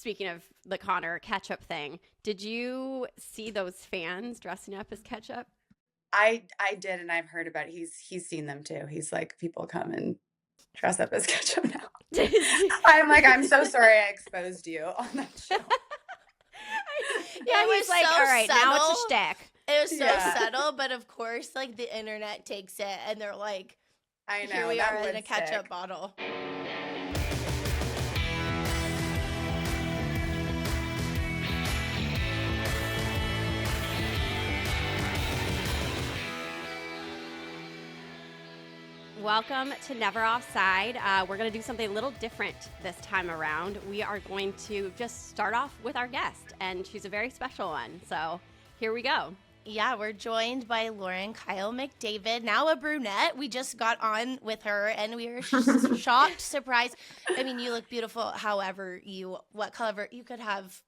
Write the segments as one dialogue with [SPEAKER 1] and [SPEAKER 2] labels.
[SPEAKER 1] speaking of the Connor ketchup thing, did you see those fans dressing up as ketchup?
[SPEAKER 2] I did, and I've heard about it. He's seen them too. He's like, people come and dress up as ketchup now. I'm like, I'm so sorry I exposed you on that show.
[SPEAKER 1] Yeah,
[SPEAKER 3] It
[SPEAKER 1] he's
[SPEAKER 3] was
[SPEAKER 1] like,
[SPEAKER 3] so
[SPEAKER 1] all right, now it's a
[SPEAKER 3] subtle.
[SPEAKER 1] shtick.
[SPEAKER 3] It was so
[SPEAKER 2] Yeah.
[SPEAKER 3] subtle, but of course, like the internet takes it and they're like,
[SPEAKER 2] I
[SPEAKER 3] here
[SPEAKER 2] know,
[SPEAKER 3] we
[SPEAKER 2] that
[SPEAKER 3] are in
[SPEAKER 2] would
[SPEAKER 3] a ketchup
[SPEAKER 2] stick.
[SPEAKER 3] bottle.
[SPEAKER 1] Welcome to Never Offside. We're going to do something a little different this time around. We are going to just start off with our guest, and she's a very special one. So here we go.
[SPEAKER 3] Yeah, we're joined by Lauren Kyle McDavid, now a brunette. We just got on with her and we were shocked, surprised. I mean, you look beautiful however what color you could have,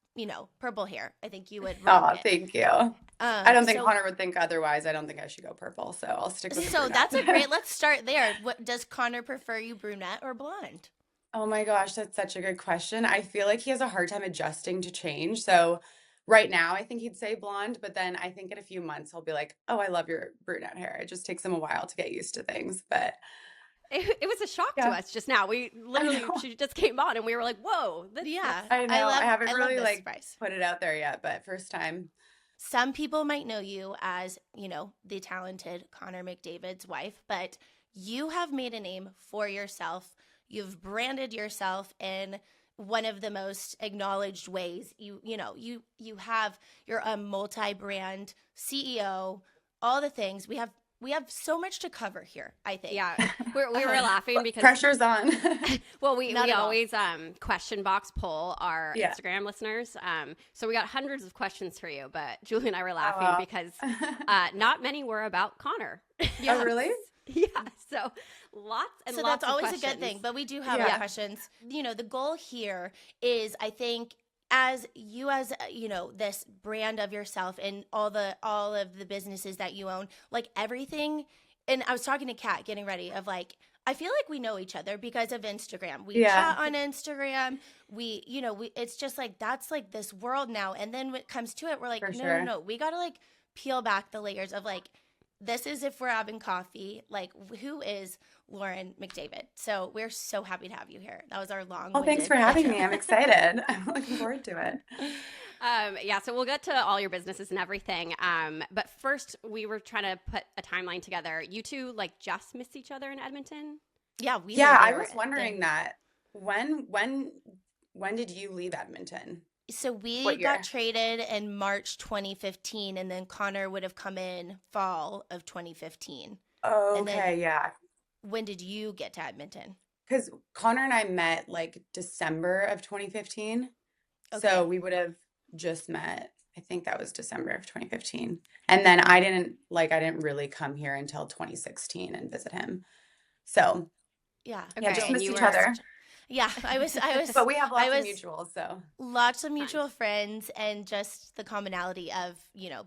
[SPEAKER 3] purple hair. I think you would rock
[SPEAKER 2] Oh,
[SPEAKER 3] it.
[SPEAKER 2] thank you. I don't think
[SPEAKER 3] so,
[SPEAKER 2] Connor would think otherwise. I don't think I should go purple, so I'll stick with the
[SPEAKER 3] So
[SPEAKER 2] brunette.
[SPEAKER 3] that's a great, let's start there. What does Connor prefer, you brunette or blonde?
[SPEAKER 2] Oh my gosh, that's such a good question. I feel like he has a hard time adjusting to change. So right now, I think he'd say blonde, but then I think in a few months he'll be like, "Oh, I love your brunette hair." It just takes him a while to get used to things, but
[SPEAKER 1] It was a shock to
[SPEAKER 2] Yeah.
[SPEAKER 1] us just now. We literally,
[SPEAKER 2] know.
[SPEAKER 1] she just came on and we were like, whoa.
[SPEAKER 3] Yeah,
[SPEAKER 2] I know. I haven't
[SPEAKER 3] love
[SPEAKER 2] really
[SPEAKER 3] this
[SPEAKER 2] like
[SPEAKER 3] surprise.
[SPEAKER 2] put it out there yet, but first time.
[SPEAKER 3] Some people might know you as, the talented Connor McDavid's wife, but you have made a name for yourself. You've branded yourself in one of the most acknowledged ways. You're a multi-brand CEO, all the things. We have so much to cover here, I think.
[SPEAKER 1] Yeah, we were laughing because
[SPEAKER 2] Pressure's on.
[SPEAKER 1] well, we
[SPEAKER 3] Not at all.
[SPEAKER 1] always question box poll our
[SPEAKER 2] Yeah.
[SPEAKER 1] Instagram listeners. So we got hundreds of questions for you, but Julie and I were laughing
[SPEAKER 2] wow.
[SPEAKER 1] because not many were about Connor.
[SPEAKER 2] Oh, really?
[SPEAKER 1] Yeah, so lots and
[SPEAKER 3] So
[SPEAKER 1] lots
[SPEAKER 3] that's always
[SPEAKER 1] of
[SPEAKER 3] a good thing,
[SPEAKER 1] questions.
[SPEAKER 3] but we do have
[SPEAKER 2] Yeah.
[SPEAKER 3] our questions. The goal here is, I think, as this brand of yourself and all of the businesses that you own, like everything. And I was talking to Kat getting ready of like, I feel like we know each other because of Instagram. We
[SPEAKER 2] Yeah.
[SPEAKER 3] chat on Instagram. It's just like, that's like this world now. And then when it comes to it, we're like,
[SPEAKER 2] For
[SPEAKER 3] no,
[SPEAKER 2] sure.
[SPEAKER 3] no. We got to like peel back the layers of like, this is if we're having coffee. Like, who is Lauren McDavid? So we're so happy to have you here. That was our long.
[SPEAKER 2] Well, thanks for having me. I'm excited. I'm looking forward to it.
[SPEAKER 1] Yeah, so we'll get to all your businesses and everything. But first, we were trying to put a timeline together. You two like just missed each other in Edmonton.
[SPEAKER 3] Yeah, we.
[SPEAKER 2] Yeah,
[SPEAKER 3] were
[SPEAKER 2] I
[SPEAKER 3] there
[SPEAKER 2] was wondering that. When did you leave Edmonton?
[SPEAKER 3] So we
[SPEAKER 2] What year?
[SPEAKER 3] got traded in March 2015, and then Connor would have come in fall of 2015.
[SPEAKER 2] Oh,
[SPEAKER 3] And then-
[SPEAKER 2] okay, yeah.
[SPEAKER 3] When did you get to Edmonton?
[SPEAKER 2] Because Connor and I met like December of 2015.
[SPEAKER 3] Okay.
[SPEAKER 2] So we would have just met, I think that was December of 2015. And then I didn't really come here until 2016 and visit him. So
[SPEAKER 3] Yeah.
[SPEAKER 1] Okay,
[SPEAKER 2] yeah, just
[SPEAKER 1] and
[SPEAKER 2] missed
[SPEAKER 1] you
[SPEAKER 2] each
[SPEAKER 1] were-
[SPEAKER 2] other.
[SPEAKER 3] Yeah, I was.
[SPEAKER 2] But we have lots
[SPEAKER 3] I
[SPEAKER 2] of
[SPEAKER 3] was-
[SPEAKER 2] mutuals, so
[SPEAKER 3] Lots of mutual friends and just the commonality of,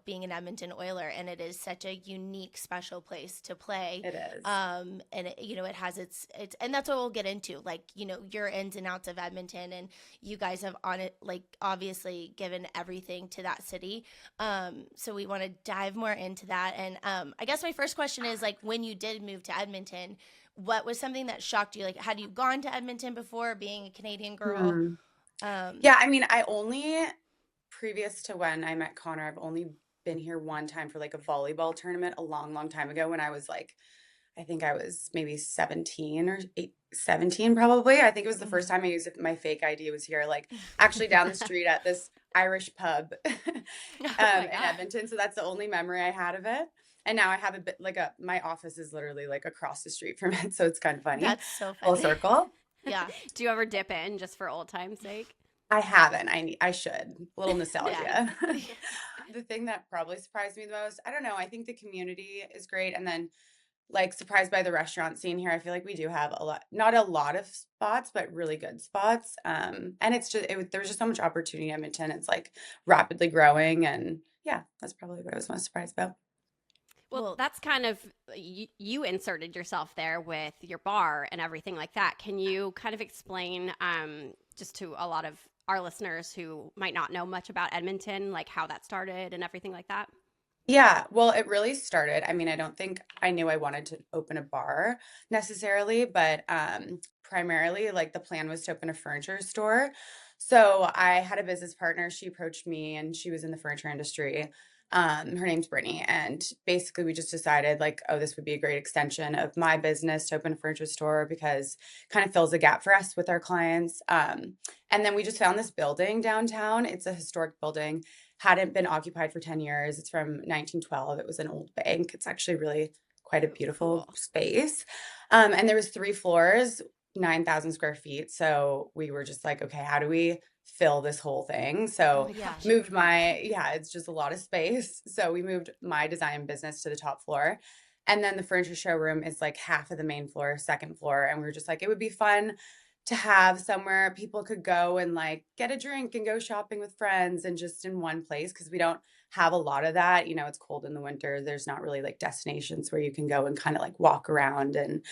[SPEAKER 3] being an Edmonton Oiler, and it is such a unique, special place to play.
[SPEAKER 2] it is.
[SPEAKER 3] And it has its and that's what we'll get into, like, your ins and outs of Edmonton, and you guys have on it, like, obviously given everything to that city. So we want to dive more into that. And I guess my first question is, like, when you did move to Edmonton, what was something that shocked you? Like, had you gone to Edmonton before, being a Canadian girl?
[SPEAKER 2] Mhm. Yeah, I mean, previous to when I met Connor, I've only been here one time for like a volleyball tournament a long, long time ago when I was like, I think I was maybe 17 or 17 probably. I think it was the first time I used it. My fake ID was here, like actually down the street at this Irish pub in
[SPEAKER 3] God.
[SPEAKER 2] Edmonton. So that's the only memory I had of it. And now I have a bit like my office is literally like across the street from it. So it's kind of funny.
[SPEAKER 3] That's so
[SPEAKER 2] Full
[SPEAKER 3] funny.
[SPEAKER 2] circle.
[SPEAKER 3] Yeah.
[SPEAKER 1] Do you ever dip in just for old time's sake?
[SPEAKER 2] I haven't. I should. A little nostalgia. The thing that probably surprised me the most, I don't know, I think the community is great. And then like surprised by the restaurant scene here. I feel like we do have not a lot of spots, but really good spots. And it's just, there's just so much opportunity in Edmonton. It's like rapidly growing. And yeah, that's probably what I was most surprised about.
[SPEAKER 1] Well, that's kind of, you inserted yourself there with your bar and everything like that. Can you kind of explain just to a lot of our listeners who might not know much about Edmonton, like how that started and everything like that?
[SPEAKER 2] Yeah, well, it really started. I mean, I don't think I knew I wanted to open a bar necessarily, but primarily, like the plan was to open a furniture store. So I had a business partner. She approached me, and she was in the furniture industry. Her name's Brittany, and basically we just decided like, oh, this would be a great extension of my business to open a furniture store because kind of fills a gap for us with our clients. And then we just found this building downtown. It's a historic building, hadn't been occupied for 10 years. It's from 1912. It was an old bank. It's actually really quite a beautiful
[SPEAKER 1] Cool.
[SPEAKER 2] space. And there was 3 floors, 9,000 square feet. So we were just like, okay, how do we fill this whole thing?
[SPEAKER 1] Oh
[SPEAKER 2] So
[SPEAKER 1] my
[SPEAKER 3] Yeah.
[SPEAKER 1] gosh.
[SPEAKER 2] it's just a lot of space. So we moved my design business to the top floor. And then the furniture showroom is like half of the main floor, second floor. And we were just like, it would be fun to have somewhere people could go and like get a drink and go shopping with friends and just in one place because we don't have a lot of that. It's cold in the winter. There's not really like destinations where you can go and kind of like walk around and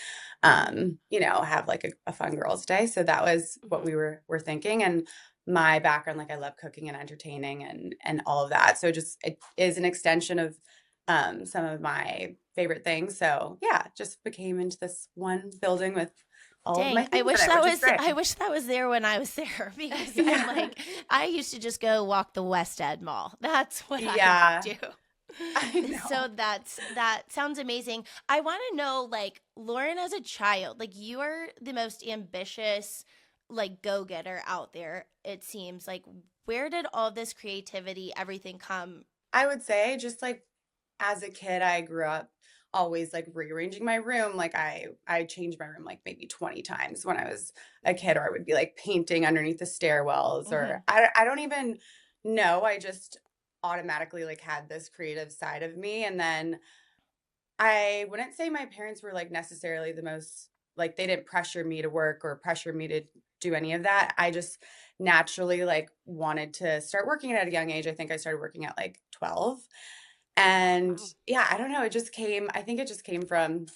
[SPEAKER 2] have like a fun girls' day. So that was what
[SPEAKER 1] Mhm.
[SPEAKER 2] we were thinking. And my background, like I love cooking and entertaining and all of that. So just it is an extension of some of my favorite things. So yeah, just became into this one building with all of my
[SPEAKER 3] Dang, I
[SPEAKER 2] things
[SPEAKER 3] wish
[SPEAKER 2] in it,
[SPEAKER 3] that
[SPEAKER 2] which is
[SPEAKER 3] was
[SPEAKER 2] great.
[SPEAKER 3] I wish that was there when I was there because I'm
[SPEAKER 2] Yeah.
[SPEAKER 3] like I used to just go walk the West Ed Mall. That's what I
[SPEAKER 2] Yeah.
[SPEAKER 3] would do.
[SPEAKER 2] I
[SPEAKER 3] So
[SPEAKER 2] know.
[SPEAKER 3] that sounds amazing. I want to know, like, Lauren, as a child, like you are the most ambitious, like, go-getter out there, it seems. Like, where did all this creativity, everything come?
[SPEAKER 2] I would say just like as a kid, I grew up always like rearranging my room. Like I changed my room like maybe 20 times when I was a kid, or I would be like painting underneath the stairwells,
[SPEAKER 3] Hmm.
[SPEAKER 2] or I don't even know. I just automatically like had this creative side of me. And then I wouldn't say my parents were like necessarily the most like they didn't pressure me to work or pressure me to do any of that. I just naturally like wanted to start working at a young age. I think I started working at like 12. And
[SPEAKER 1] Wow.
[SPEAKER 2] yeah, I don't know, I think it just came from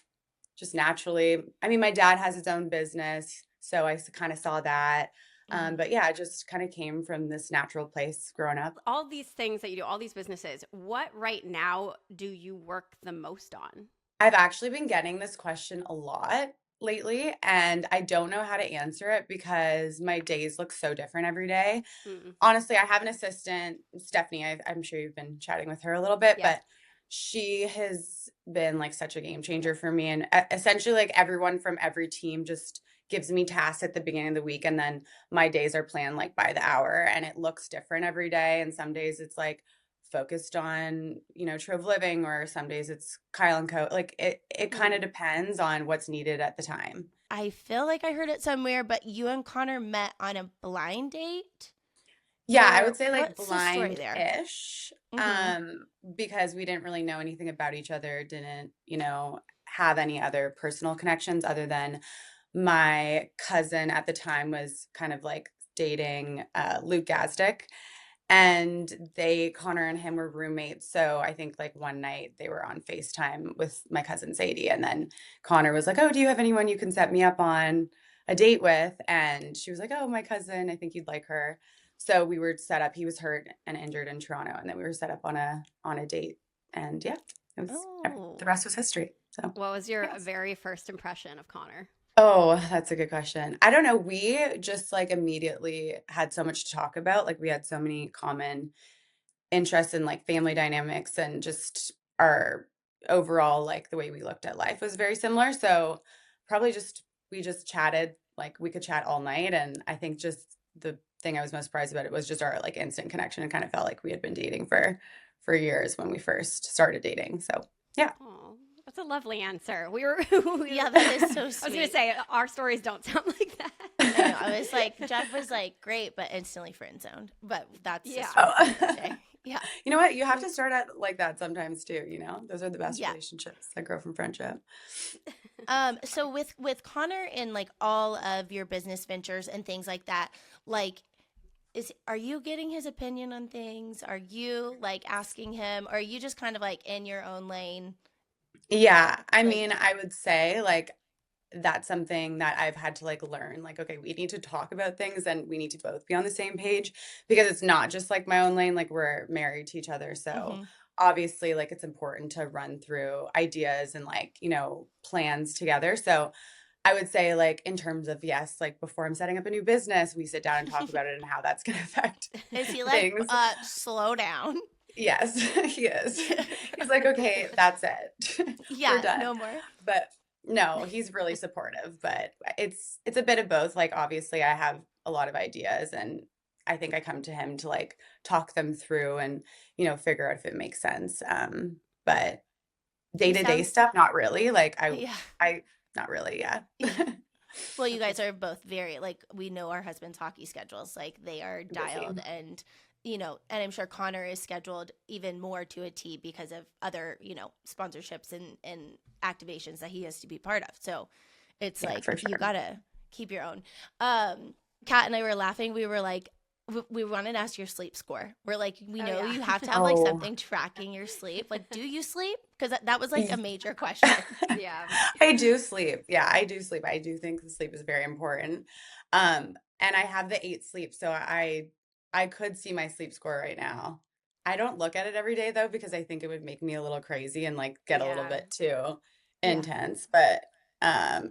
[SPEAKER 2] just naturally. I mean, my dad has his own business, so I kind of saw that.
[SPEAKER 3] Hmm.
[SPEAKER 2] But yeah, it just kind of came from this natural place growing up.
[SPEAKER 1] All these things that you do, all these businesses, what right now do you work the most on?
[SPEAKER 2] I've actually been getting this question a lot lately, and I don't know how to answer it because my days look so different every day.
[SPEAKER 1] Mm.
[SPEAKER 2] Honestly, I have an assistant, Stephanie. I'm sure you've been chatting with her a little bit,
[SPEAKER 1] Yes.
[SPEAKER 2] but she has been like such a game changer for me. And essentially, like everyone from every team just gives me tasks at the beginning of the week. And then my days are planned like by the hour, and it looks different every day. And some days it's like focused on, Trove Living, or some days it's Kyle and Co. Like it kind of
[SPEAKER 1] Mm.
[SPEAKER 2] depends on what's needed at the time.
[SPEAKER 3] I feel like I heard it somewhere, but you and Connor met on a blind date?
[SPEAKER 2] Yeah, I
[SPEAKER 3] Or
[SPEAKER 2] would say like
[SPEAKER 3] what's the story there?
[SPEAKER 2] blind-ish,
[SPEAKER 3] Hmm.
[SPEAKER 2] because we didn't really know anything about each other, didn't, have any other personal connections other than my cousin at the time was kind of like dating Luke Gazdick, and Connor and him were roommates. So I think like one night they were on FaceTime with my cousin Sadie, and then Connor was like, "Oh, do you have anyone you can set me up on a date with?" And she was like, "Oh, my cousin, I think you'd like her." So we were set up. He was hurt and injured in Toronto, and then we were set up on a date. And yeah, the
[SPEAKER 3] Oh.
[SPEAKER 2] rest was history. So
[SPEAKER 1] What was your
[SPEAKER 2] yes.
[SPEAKER 1] very first impression of Connor?
[SPEAKER 2] Oh, that's a good question. I don't know. We just like immediately had so much to talk about. Like we had so many common interests in like family dynamics, and just our overall like the way we looked at life was very similar. So probably just we just chatted, like we could chat all night. And I think just the thing I was most surprised about it was just our like instant connection, and kind of felt like we had been dating for years when we first started dating. So yeah.
[SPEAKER 1] Oh, that's a lovely answer. We were,
[SPEAKER 3] Yeah, that is so
[SPEAKER 1] I was going to
[SPEAKER 3] sweet.
[SPEAKER 1] say, our stories don't sound like that.
[SPEAKER 3] I know. I was like, Jeff was like, great, but instantly friend zoned. But that's
[SPEAKER 1] Yeah.
[SPEAKER 3] a story for another
[SPEAKER 2] Oh.
[SPEAKER 3] day. Yeah.
[SPEAKER 2] You know what? You have to start out like that sometimes too, Those are the best
[SPEAKER 3] Yeah.
[SPEAKER 2] relationships that grow from friendship.
[SPEAKER 3] So with Connor and like all of your business ventures and things like that, like are you getting his opinion on things? Are you like asking him? Or are you just kind of like in your own lane?
[SPEAKER 2] Yeah, I
[SPEAKER 3] Like,
[SPEAKER 2] mean, I would say like that's something that I've had to like learn. Like, okay, we need to talk about things and we need to both be on the same page because it's not just like my own lane. Like, we're married to each other. So
[SPEAKER 3] Hmm.
[SPEAKER 2] obviously, like, it's important to run through ideas and like, plans together. So I would say, like, in terms of, yes, like before I'm setting up a new business, we sit down and talk about it and how that's going to affect
[SPEAKER 3] Is he like,
[SPEAKER 2] things.
[SPEAKER 3] slow down?
[SPEAKER 2] Yes, he is. He's like, okay, that's it. We're
[SPEAKER 3] Yeah,
[SPEAKER 2] done.
[SPEAKER 3] no more.
[SPEAKER 2] But no, he's really supportive, but it's a bit of both. Like, obviously I have a lot of ideas and I think I come to him to like talk them through and, figure out if it makes sense. But
[SPEAKER 3] He
[SPEAKER 2] day-to-day
[SPEAKER 3] sounds,
[SPEAKER 2] stuff, not really. Like
[SPEAKER 3] yeah.
[SPEAKER 2] I not really, yeah.
[SPEAKER 3] Yeah. Well, you guys are both very, like, we know our husband's hockey schedules. Like, they are
[SPEAKER 2] Busy.
[SPEAKER 3] dialed and, and I'm sure Connor is scheduled even more to a T because of other, sponsorships and activations that he has to be part of. So it's
[SPEAKER 2] Yeah,
[SPEAKER 3] like,
[SPEAKER 2] for
[SPEAKER 3] you
[SPEAKER 2] sure.
[SPEAKER 3] gotta keep your own. Kat and I were laughing. We were like, we wanted to ask your sleep score. We're like, we
[SPEAKER 1] Oh,
[SPEAKER 3] know
[SPEAKER 1] yeah.
[SPEAKER 3] you have to have like
[SPEAKER 2] Oh,
[SPEAKER 3] something tracking your sleep. Like, do you sleep? Because that was like a major question.
[SPEAKER 1] Yeah.
[SPEAKER 2] I do sleep. Yeah, I do sleep. I do think the sleep is very important. And I have the 8 sleep, so I could see my sleep score right now. I don't look at it every day though because I think it would make me a little crazy and like get a little
[SPEAKER 1] Yeah.
[SPEAKER 2] bit too
[SPEAKER 3] Yeah.
[SPEAKER 2] intense. But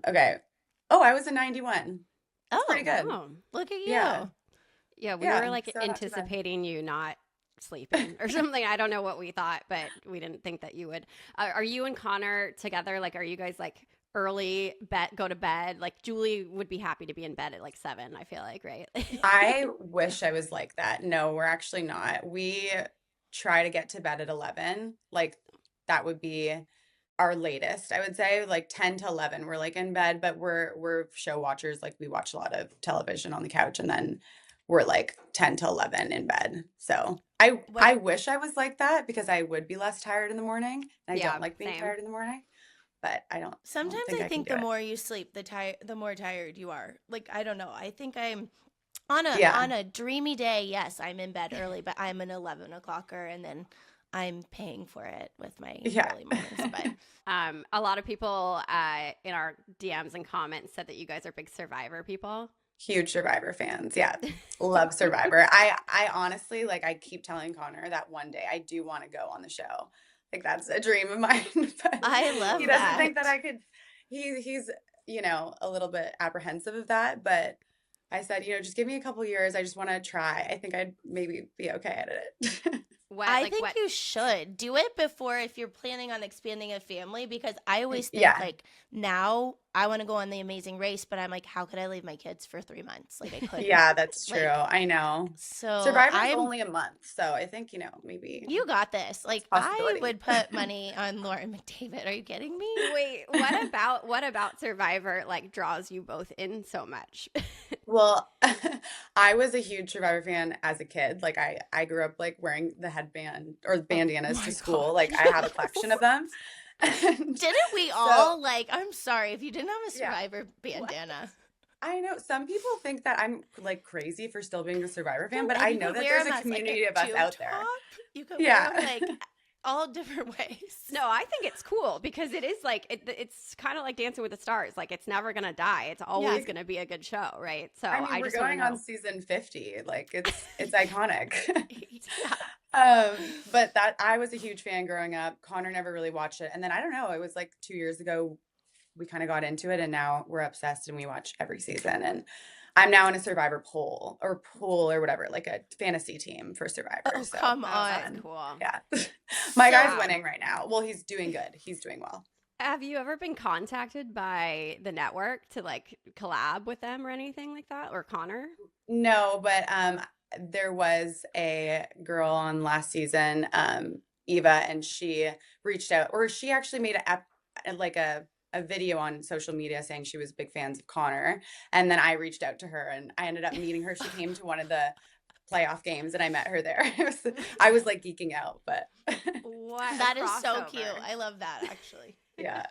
[SPEAKER 2] okay. Oh, I was a 91. That's pretty
[SPEAKER 3] Oh,
[SPEAKER 2] good.
[SPEAKER 1] Oh.
[SPEAKER 3] look at
[SPEAKER 2] Yeah.
[SPEAKER 3] you.
[SPEAKER 1] Yeah, we
[SPEAKER 2] Yeah.
[SPEAKER 1] were like
[SPEAKER 2] So not too bad.
[SPEAKER 1] anticipating you not sleeping or something. I don't know what we thought, but we didn't think that you would. Are you and Connor together? Like, are you guys like early go to bed? Like, Julie would be happy to be in bed at like 7, I feel like, right?
[SPEAKER 2] I wish I was like that. No, we're actually not. We try to get to bed at 11. Like, that would be our latest, I would say, like 10 to 11. We're like in bed, but we're show watchers. Like, we watch a lot of television on the couch and then we're like 10 to 11 in bed. So I
[SPEAKER 3] What
[SPEAKER 2] I wish I was like that because I would be less tired in the morning. And I
[SPEAKER 1] Yeah,
[SPEAKER 2] don't like being
[SPEAKER 1] same.
[SPEAKER 2] tired in the morning, but I don't
[SPEAKER 3] Sometimes
[SPEAKER 2] think
[SPEAKER 3] I
[SPEAKER 2] I can
[SPEAKER 3] think
[SPEAKER 2] do
[SPEAKER 3] the
[SPEAKER 2] it.
[SPEAKER 3] more you sleep, the more tired you are. Like, I don't know. I think I'm on a
[SPEAKER 2] Yeah.
[SPEAKER 3] on a dreamy day. Yes, I'm in bed early, but I'm an 11 o'clocker, and then I'm paying for it with my
[SPEAKER 2] Yeah.
[SPEAKER 3] early mornings. But
[SPEAKER 1] A lot of people in our DMs and comments said that you guys are big Survivor people.
[SPEAKER 2] Huge Survivor fans. Yeah. Love Survivor. I honestly, like, I keep telling Connor that one day I do want to go on the show. Like, that's a dream of mine. But
[SPEAKER 3] I
[SPEAKER 2] he
[SPEAKER 3] love
[SPEAKER 2] doesn't think that
[SPEAKER 3] that.
[SPEAKER 2] I could. He's a little bit apprehensive of that, but I said, just give me a couple years. I just want to try. I think I'd maybe be okay at it.
[SPEAKER 1] What
[SPEAKER 3] I
[SPEAKER 1] like
[SPEAKER 3] think
[SPEAKER 1] what
[SPEAKER 3] you should do it before if you're planning on expanding a family because I always think
[SPEAKER 2] Yeah.
[SPEAKER 3] like now I want to go on the Amazing Race, but I'm like, how could I leave my kids for 3 months? Like I couldn't.
[SPEAKER 2] Yeah, that's true.
[SPEAKER 3] Like
[SPEAKER 2] I know.
[SPEAKER 3] so
[SPEAKER 2] Survivor's
[SPEAKER 3] I'm
[SPEAKER 2] only a month, so I think, maybe
[SPEAKER 3] you got this.
[SPEAKER 2] it's
[SPEAKER 3] Like
[SPEAKER 2] a
[SPEAKER 3] I
[SPEAKER 2] possibility.
[SPEAKER 3] would put money on Lauren McDavid. Are you kidding me?
[SPEAKER 1] wait, what about Survivor like draws you both in so much?
[SPEAKER 2] Well, I was a huge Survivor fan as a kid. Like, I grew up like wearing the headband or
[SPEAKER 3] Oh
[SPEAKER 2] bandanas to
[SPEAKER 3] my
[SPEAKER 2] school.
[SPEAKER 3] gosh.
[SPEAKER 2] Like, I have a collection of them. And
[SPEAKER 3] Didn't we
[SPEAKER 2] so,
[SPEAKER 3] all like I'm sorry if you didn't have a
[SPEAKER 2] yeah.
[SPEAKER 3] Survivor
[SPEAKER 2] What?
[SPEAKER 3] bandana.
[SPEAKER 2] I know some people think that I'm like crazy for still being a Survivor fan,
[SPEAKER 3] No,
[SPEAKER 2] but
[SPEAKER 3] and
[SPEAKER 2] I
[SPEAKER 3] you
[SPEAKER 2] know
[SPEAKER 3] could
[SPEAKER 2] that
[SPEAKER 3] wear
[SPEAKER 2] there's
[SPEAKER 3] them
[SPEAKER 2] a
[SPEAKER 3] as like a
[SPEAKER 2] community of us
[SPEAKER 3] tube
[SPEAKER 2] out there.
[SPEAKER 3] top. You could wear
[SPEAKER 2] Yeah.
[SPEAKER 3] them like all different ways.
[SPEAKER 1] No, I think it's cool because it is like it's kind of like Dancing with the Stars. Like it's never gonna die. It's
[SPEAKER 3] Yeah.
[SPEAKER 1] always gonna be a good show, right? So
[SPEAKER 2] I mean,
[SPEAKER 1] I
[SPEAKER 2] we're
[SPEAKER 1] just want to
[SPEAKER 2] going on
[SPEAKER 1] know.
[SPEAKER 2] season 50. Like, it's iconic.
[SPEAKER 3] Yeah.
[SPEAKER 2] But that I was a huge fan growing up. Connor never really watched it. And then I don't know, it was like 2 years ago we kind of got into it and now we're obsessed and we watch every season. And I'm now in a Survivor pool or whatever, like a fantasy team for Survivor.
[SPEAKER 3] Oh,
[SPEAKER 2] So
[SPEAKER 3] come
[SPEAKER 1] Oh,
[SPEAKER 3] on.
[SPEAKER 1] that's cool.
[SPEAKER 2] yeah. My guy's
[SPEAKER 3] So,
[SPEAKER 2] winning right now. Well, he's doing good. He's doing well.
[SPEAKER 1] Have you ever been contacted by the network to like collab with them or anything like that, or Connor?
[SPEAKER 2] No, but there was a girl on last season, Eva, and she reached out, or she actually made a video on social media saying she was big fans of Connor, and then I reached out to her, and I ended up meeting her. She came to one of the playoff games, and I met her there. I was like geeking out, but
[SPEAKER 1] What a
[SPEAKER 3] that is so cute.
[SPEAKER 1] crossover.
[SPEAKER 3] I love that actually.
[SPEAKER 2] yeah,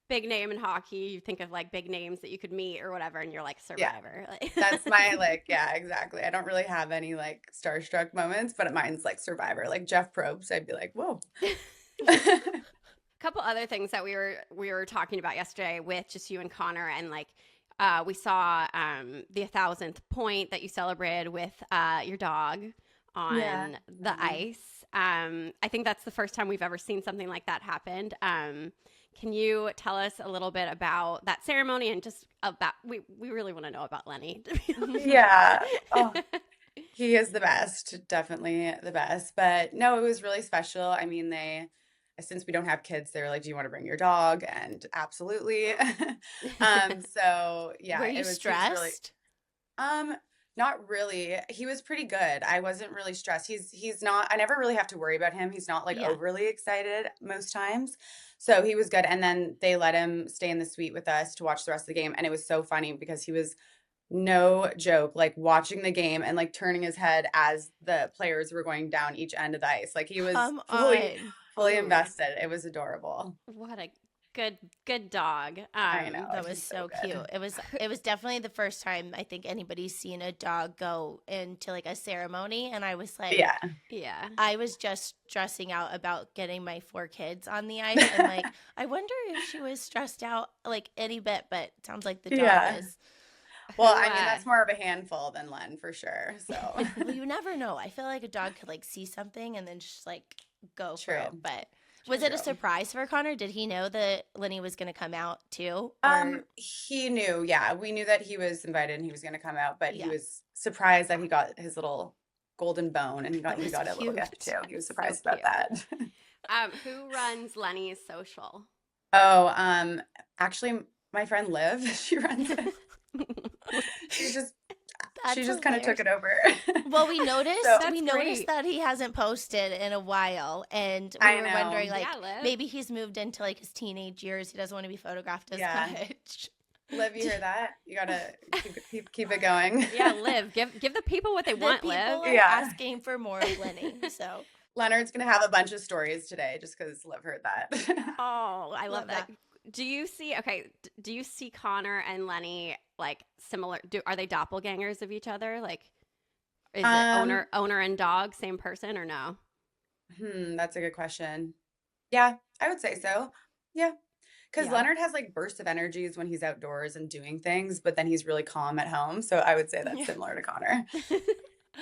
[SPEAKER 1] Big name in hockey. You think of like big names that you could meet or whatever, and you're like
[SPEAKER 2] yeah.
[SPEAKER 1] Survivor. Like-
[SPEAKER 2] That's my yeah, exactly. I don't really have any like starstruck moments, but mine's like Survivor, like Jeff Probst. I'd be like, whoa.
[SPEAKER 1] couple other things that we were talking about yesterday with just you and Connor, and like we saw the 1,000th point that you celebrated with your dog
[SPEAKER 2] Yeah.
[SPEAKER 1] on the ice. I think that's the first time we've ever seen something like that happen. Can you tell us a little bit about that ceremony and just about we really want to know about Lenny, to be honest.
[SPEAKER 2] Yeah. Oh, he is the best, definitely the best. But no, it was really special. I mean, since we don't have kids, they were like, "Do you want to bring your dog?" And absolutely. So yeah,
[SPEAKER 3] Were you
[SPEAKER 2] he was really,
[SPEAKER 3] stressed?
[SPEAKER 2] um, not really. He was pretty good. I wasn't really stressed. He's not, I never really have to worry about him. He's not like
[SPEAKER 3] Yeah.
[SPEAKER 2] overly excited most times. So he was good. And then they let him stay in the suite with us to watch the rest of the game. And it was so funny because he was no joke, like watching the game and like turning his head as the players were going down each end of the ice. Like he was
[SPEAKER 3] Come
[SPEAKER 2] fully,
[SPEAKER 3] on.
[SPEAKER 2] fully
[SPEAKER 1] Ooh,
[SPEAKER 2] invested. It was adorable.
[SPEAKER 1] what a good dog.
[SPEAKER 2] I know.
[SPEAKER 3] That was
[SPEAKER 2] He's
[SPEAKER 3] so
[SPEAKER 2] good.
[SPEAKER 3] cute. It was definitely the first time I think anybody's seen a dog go into like a ceremony, and I was like,
[SPEAKER 2] Yeah.
[SPEAKER 1] Yeah.
[SPEAKER 3] I was just stressing out about getting my 4 kids on the ice, and like I wonder if she was stressed out like any bit, but it sounds like the dog
[SPEAKER 2] Yeah.
[SPEAKER 3] is.
[SPEAKER 2] Well,
[SPEAKER 1] Who,
[SPEAKER 2] I mean, that's more of a handful than Len for sure. So
[SPEAKER 3] Well, you never know. I feel like a dog could like see something and then just like go for
[SPEAKER 2] true.
[SPEAKER 3] it. But was it a
[SPEAKER 2] True.
[SPEAKER 3] surprise for Connor? Did he know that Lenny was going to come out too?
[SPEAKER 2] He knew, yeah. We knew that he was invited and he was gonna come out, but he
[SPEAKER 3] Yeah.
[SPEAKER 2] was surprised that he got his little golden bone and
[SPEAKER 3] That
[SPEAKER 2] he
[SPEAKER 3] was
[SPEAKER 2] got a little
[SPEAKER 3] cute.
[SPEAKER 2] gift too. He was
[SPEAKER 1] So
[SPEAKER 2] surprised about
[SPEAKER 1] cute.
[SPEAKER 2] that.
[SPEAKER 1] Who runs Lenny's social?
[SPEAKER 2] Oh, actually my friend Liv, she runs it. She just
[SPEAKER 3] That's
[SPEAKER 2] kind of took
[SPEAKER 3] hilarious.
[SPEAKER 2] it over.
[SPEAKER 3] Well, we noticed
[SPEAKER 2] So
[SPEAKER 1] That's
[SPEAKER 3] we noticed
[SPEAKER 1] great.
[SPEAKER 3] that he hasn't posted in a while, and we
[SPEAKER 2] I
[SPEAKER 3] were
[SPEAKER 2] know.
[SPEAKER 3] wondering like
[SPEAKER 1] Yeah, Liv.
[SPEAKER 3] maybe he's moved into like his teenage years. He doesn't want to be photographed as
[SPEAKER 2] Yeah.
[SPEAKER 3] much.
[SPEAKER 2] Liv, you hear that? You gotta keep it going.
[SPEAKER 1] Yeah, Liv. Give the people what they
[SPEAKER 3] The
[SPEAKER 1] want,
[SPEAKER 3] people
[SPEAKER 1] Liv.
[SPEAKER 3] are
[SPEAKER 2] Yeah.
[SPEAKER 3] asking for more of Lenny. So
[SPEAKER 2] Leonard's gonna have a bunch of stories today just because Liv heard that.
[SPEAKER 1] Oh, I love
[SPEAKER 3] Love
[SPEAKER 1] that.
[SPEAKER 3] that.
[SPEAKER 1] Do you see do you see Connor and Lenny like similar are they doppelgangers of each other? Like is it
[SPEAKER 2] Um,
[SPEAKER 1] owner and dog, same person or no?
[SPEAKER 2] That's a good question. Yeah, I would say so. Yeah. Because
[SPEAKER 3] yeah.
[SPEAKER 2] Leonard has like bursts of energies when he's outdoors and doing things, but then he's really calm at home. So I would say that's
[SPEAKER 3] Yeah.
[SPEAKER 2] similar to Connor.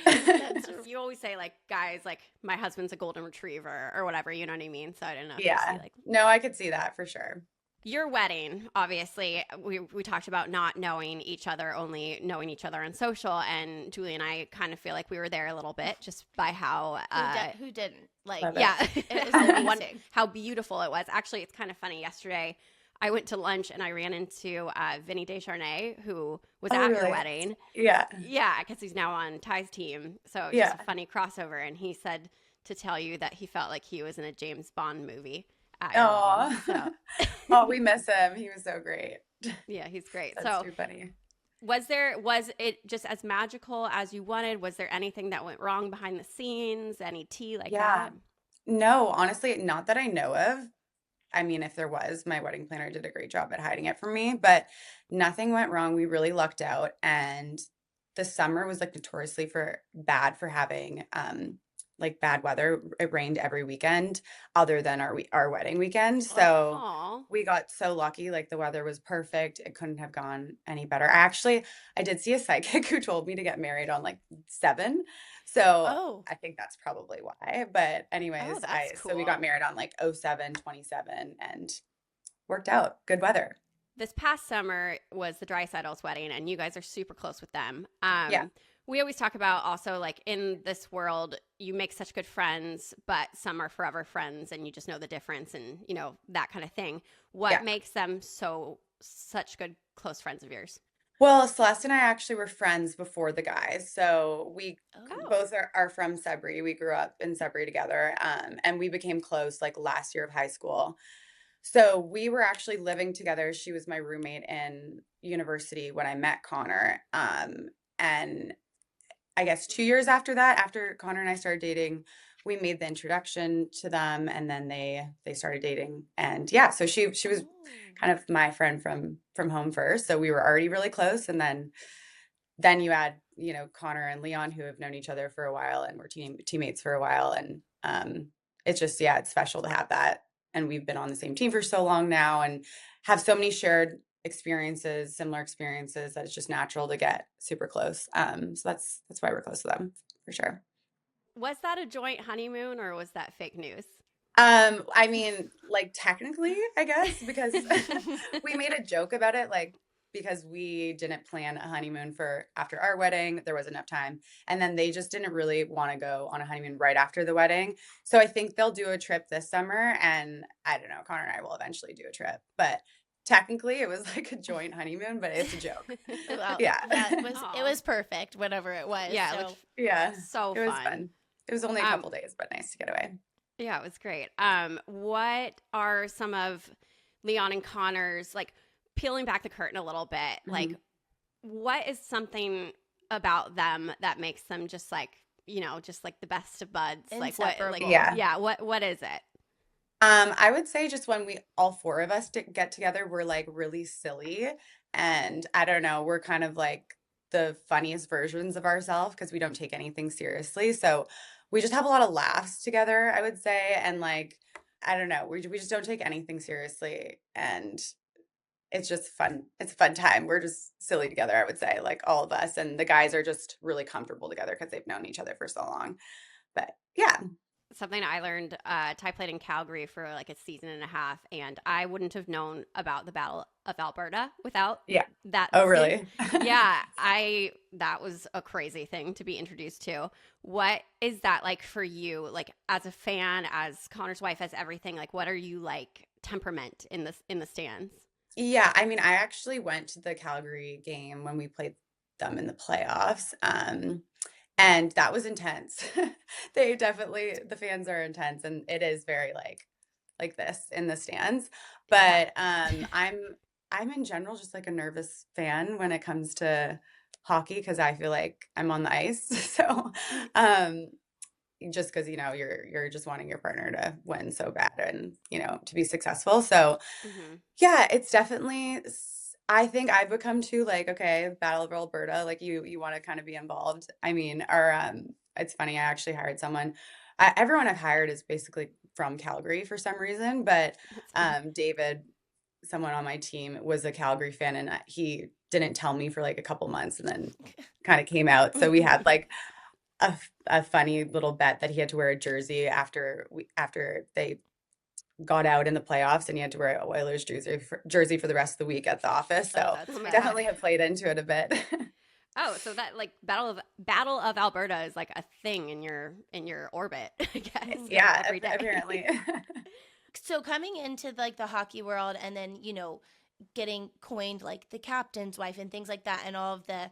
[SPEAKER 3] That's
[SPEAKER 1] You always say like guys like my husband's a golden retriever or whatever, you know what I mean? So I don't know if you
[SPEAKER 2] Yeah.
[SPEAKER 1] see like
[SPEAKER 2] No, I could see that for sure.
[SPEAKER 1] your wedding, obviously, we talked about not knowing each other, only knowing each other on social, and Julie and I kind of feel like we were there a little bit just by how
[SPEAKER 3] who didn't like?
[SPEAKER 2] Love it.
[SPEAKER 1] yeah,
[SPEAKER 3] It was
[SPEAKER 1] how,
[SPEAKER 3] amazing.
[SPEAKER 1] how beautiful it was. Actually, it's kind of funny. Yesterday, I went to lunch and I ran into Vinny Descharnay, who was
[SPEAKER 2] Oh,
[SPEAKER 1] at your
[SPEAKER 2] really?
[SPEAKER 1] wedding.
[SPEAKER 2] Yeah.
[SPEAKER 1] Yeah, because he's now on Ty's team. So it's
[SPEAKER 2] Yeah.
[SPEAKER 1] just a funny crossover. And he said to tell you that he felt like he was in a James Bond movie at your wedding.
[SPEAKER 2] Oh,
[SPEAKER 1] So
[SPEAKER 2] oh, we miss him. He was so great.
[SPEAKER 1] yeah, he's great.
[SPEAKER 2] That's
[SPEAKER 1] So
[SPEAKER 2] too funny.
[SPEAKER 1] was it just as magical as you wanted? Was there anything that went wrong behind the scenes? Any tea like
[SPEAKER 2] Yeah.
[SPEAKER 1] that?
[SPEAKER 2] No, honestly, not that I know of. I mean, if there was, my wedding planner did a great job at hiding it from me, but nothing went wrong. We really lucked out. And the summer was like notoriously bad for having like bad weather. It rained every weekend other than our wedding weekend. So
[SPEAKER 1] Aw.
[SPEAKER 2] we got so lucky. Like the weather was perfect. It couldn't have gone any better. I did see a psychic who told me to get married on like 7. So
[SPEAKER 3] Oh,
[SPEAKER 2] I think that's probably why. But anyways,
[SPEAKER 1] that's
[SPEAKER 2] so we
[SPEAKER 1] cool.
[SPEAKER 2] got married on like 07, 27 and worked out. Good weather.
[SPEAKER 1] This past summer was the Drysaddles wedding, and you guys are super close with them.
[SPEAKER 2] Yeah.
[SPEAKER 1] We always talk about also like in this world, you make such good friends, but some are forever friends, and you just know the difference, and you know that kind of thing. What
[SPEAKER 2] Yeah.
[SPEAKER 1] makes them such good close friends of yours?
[SPEAKER 2] Well, Celeste and I actually were friends before the guys. So we
[SPEAKER 3] oh,
[SPEAKER 2] both are from Sudbury. We grew up in Sudbury together. And we became close like last year of high school. So we were actually living together. She was my roommate in university when I met Connor. And I guess 2 years after that, after Connor and I started dating, we made the introduction to them, and then they started dating. And yeah, so she was kind of my friend from home first. So we were already really close, and then you add, Connor and Leon, who have known each other for a while and were teammates for a while, and it's just, yeah, it's special to have that and we've been on the same team for so long now and have so many shared experiences, similar experiences, that it's just natural to get super close. So that's why we're close to them for sure.
[SPEAKER 1] Was that a joint honeymoon or was that fake news?
[SPEAKER 2] I mean, like technically, I guess, because we made a joke about it, like because we didn't plan a honeymoon for after our wedding, there wasn't enough time. And then they just didn't really want to go on a honeymoon right after the wedding. So I think they'll do a trip this summer, and I don't know, Connor and I will eventually do a trip. But technically it was like a joint honeymoon, but it's a joke.
[SPEAKER 3] Well,
[SPEAKER 2] Yeah.
[SPEAKER 3] it was perfect, whatever it was.
[SPEAKER 1] Yeah,
[SPEAKER 3] so.
[SPEAKER 1] it looked
[SPEAKER 2] Yeah.
[SPEAKER 1] so
[SPEAKER 2] It was
[SPEAKER 1] fun.
[SPEAKER 2] fun. It was only a couple days, but nice to get away.
[SPEAKER 1] Yeah, it was great. What are some of Leon and Connor's, like, peeling back the curtain a little bit? Like, what is something about them that makes them just like, just like the best of buds? Like, what? Like,
[SPEAKER 3] Inseparable.
[SPEAKER 1] What is it?
[SPEAKER 2] I would say just when we all four of us get together, we're like really silly, and I don't know, we're kind of like the funniest versions of ourselves because we don't take anything seriously. So we just have a lot of laughs together, I would say, and like I don't know, we just don't take anything seriously, and it's just fun. It's a fun time. We're just silly together, I would say, like all of us, and the guys are just really comfortable together because they've known each other for so long. But yeah.
[SPEAKER 1] Something I learned, Ty played in Calgary for like a season and a half, and I wouldn't have known about the Battle of Alberta without that.
[SPEAKER 2] Oh, really?
[SPEAKER 1] Yeah, that was a crazy thing to be introduced to. What is that like for you? Like as a fan, as Connor's wife, as everything, like what are you like temperament in the stands?
[SPEAKER 2] Yeah, I mean, I actually went to the Calgary game when we played them in the playoffs. And that was intense. The fans are intense, and it is very like this in the stands. But I'm in general just like a nervous fan when it comes to hockey because I feel like I'm on the ice. So just because you're just wanting your partner to win so bad and to be successful. So yeah, it's definitely. I think I've become too like, okay, Battle of Alberta, like you want to kind of be involved. I mean, it's funny. I actually hired someone. Everyone I've hired is basically from Calgary for some reason, but David, someone on my team, was a Calgary fan, and he didn't tell me for like a couple months, and then kind of came out. So we had like a funny little bet that he had to wear a jersey after they got out in the playoffs, and he had to wear an Oilers jersey for the rest of the week at the office. So definitely have played into it a bit.
[SPEAKER 1] Oh, so that like Battle of Alberta is like a thing in your orbit, I guess.
[SPEAKER 2] Yeah,
[SPEAKER 1] every day.
[SPEAKER 2] Apparently.
[SPEAKER 3] So coming into like the hockey world, and then getting coined like the captain's wife and things like that, and all of the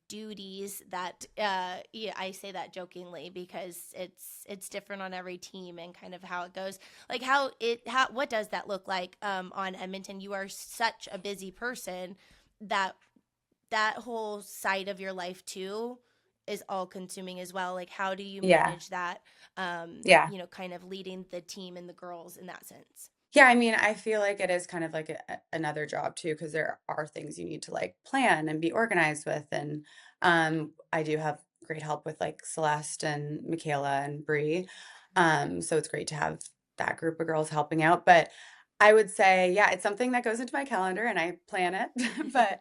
[SPEAKER 3] duties that I say that jokingly because it's different on every team and kind of how it goes, like what does that look like on Edmonton? You are such a busy person that whole side of your life too is all consuming as well. Like how do you manage that kind of leading the team and the girls in that sense?
[SPEAKER 2] Yeah, I mean, I feel like it is kind of like another job too, because there are things you need to like plan and be organized with. And I do have great help with like Celeste and Michaela and Bree. So it's great to have that group of girls helping out. But I would say, yeah, it's something that goes into my calendar and I plan it. But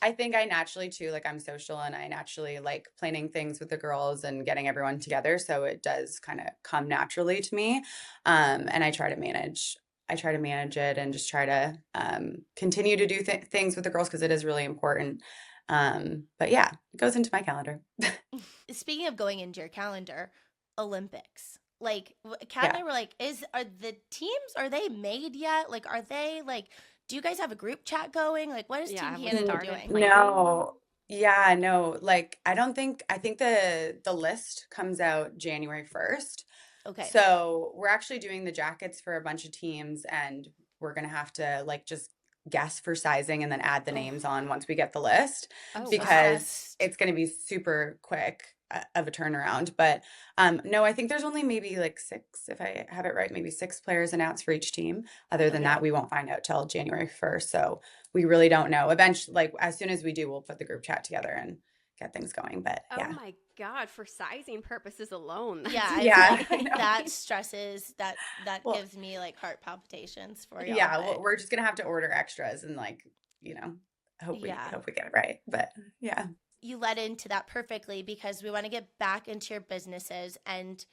[SPEAKER 2] I think I naturally too, like I'm social and I naturally like planning things with the girls and getting everyone together. So it does kind of come naturally to me. And I try to manage it and just try to continue to do things with the girls because it is really important. But yeah, it goes into my calendar.
[SPEAKER 3] Speaking of going into your calendar, Olympics. Like Kat and I were like, are the teams, are they made yet? Like, are they like, do you guys have a group chat going? Like, what is Team Canada doing?
[SPEAKER 2] No. Yeah, no. Like, I think the list comes out January 1st.
[SPEAKER 3] Okay.
[SPEAKER 2] So we're actually doing the jackets for a bunch of teams, and we're going to have to like just guess for sizing and then add the names on once we get the list because it's going to be super quick of a turnaround. But no, I think there's only maybe like 6, if I have it right, maybe 6 players announced for each team. Other than that, we won't find out till January 1st. So we really don't know. Eventually, like as soon as we do, we'll put the group chat together and get things going. But yeah.
[SPEAKER 1] Oh my God, for sizing purposes alone.
[SPEAKER 3] Yeah,
[SPEAKER 2] Yeah, I
[SPEAKER 3] like,
[SPEAKER 2] know.
[SPEAKER 3] that stresses that
[SPEAKER 2] Well,
[SPEAKER 3] gives me like heart palpitations for y'all.
[SPEAKER 2] yeah,
[SPEAKER 3] But
[SPEAKER 2] we're just gonna have to order extras and like, you know,
[SPEAKER 3] yeah,
[SPEAKER 2] hope we get it right. But yeah.
[SPEAKER 3] you led into that perfectly because we want to get back into your businesses and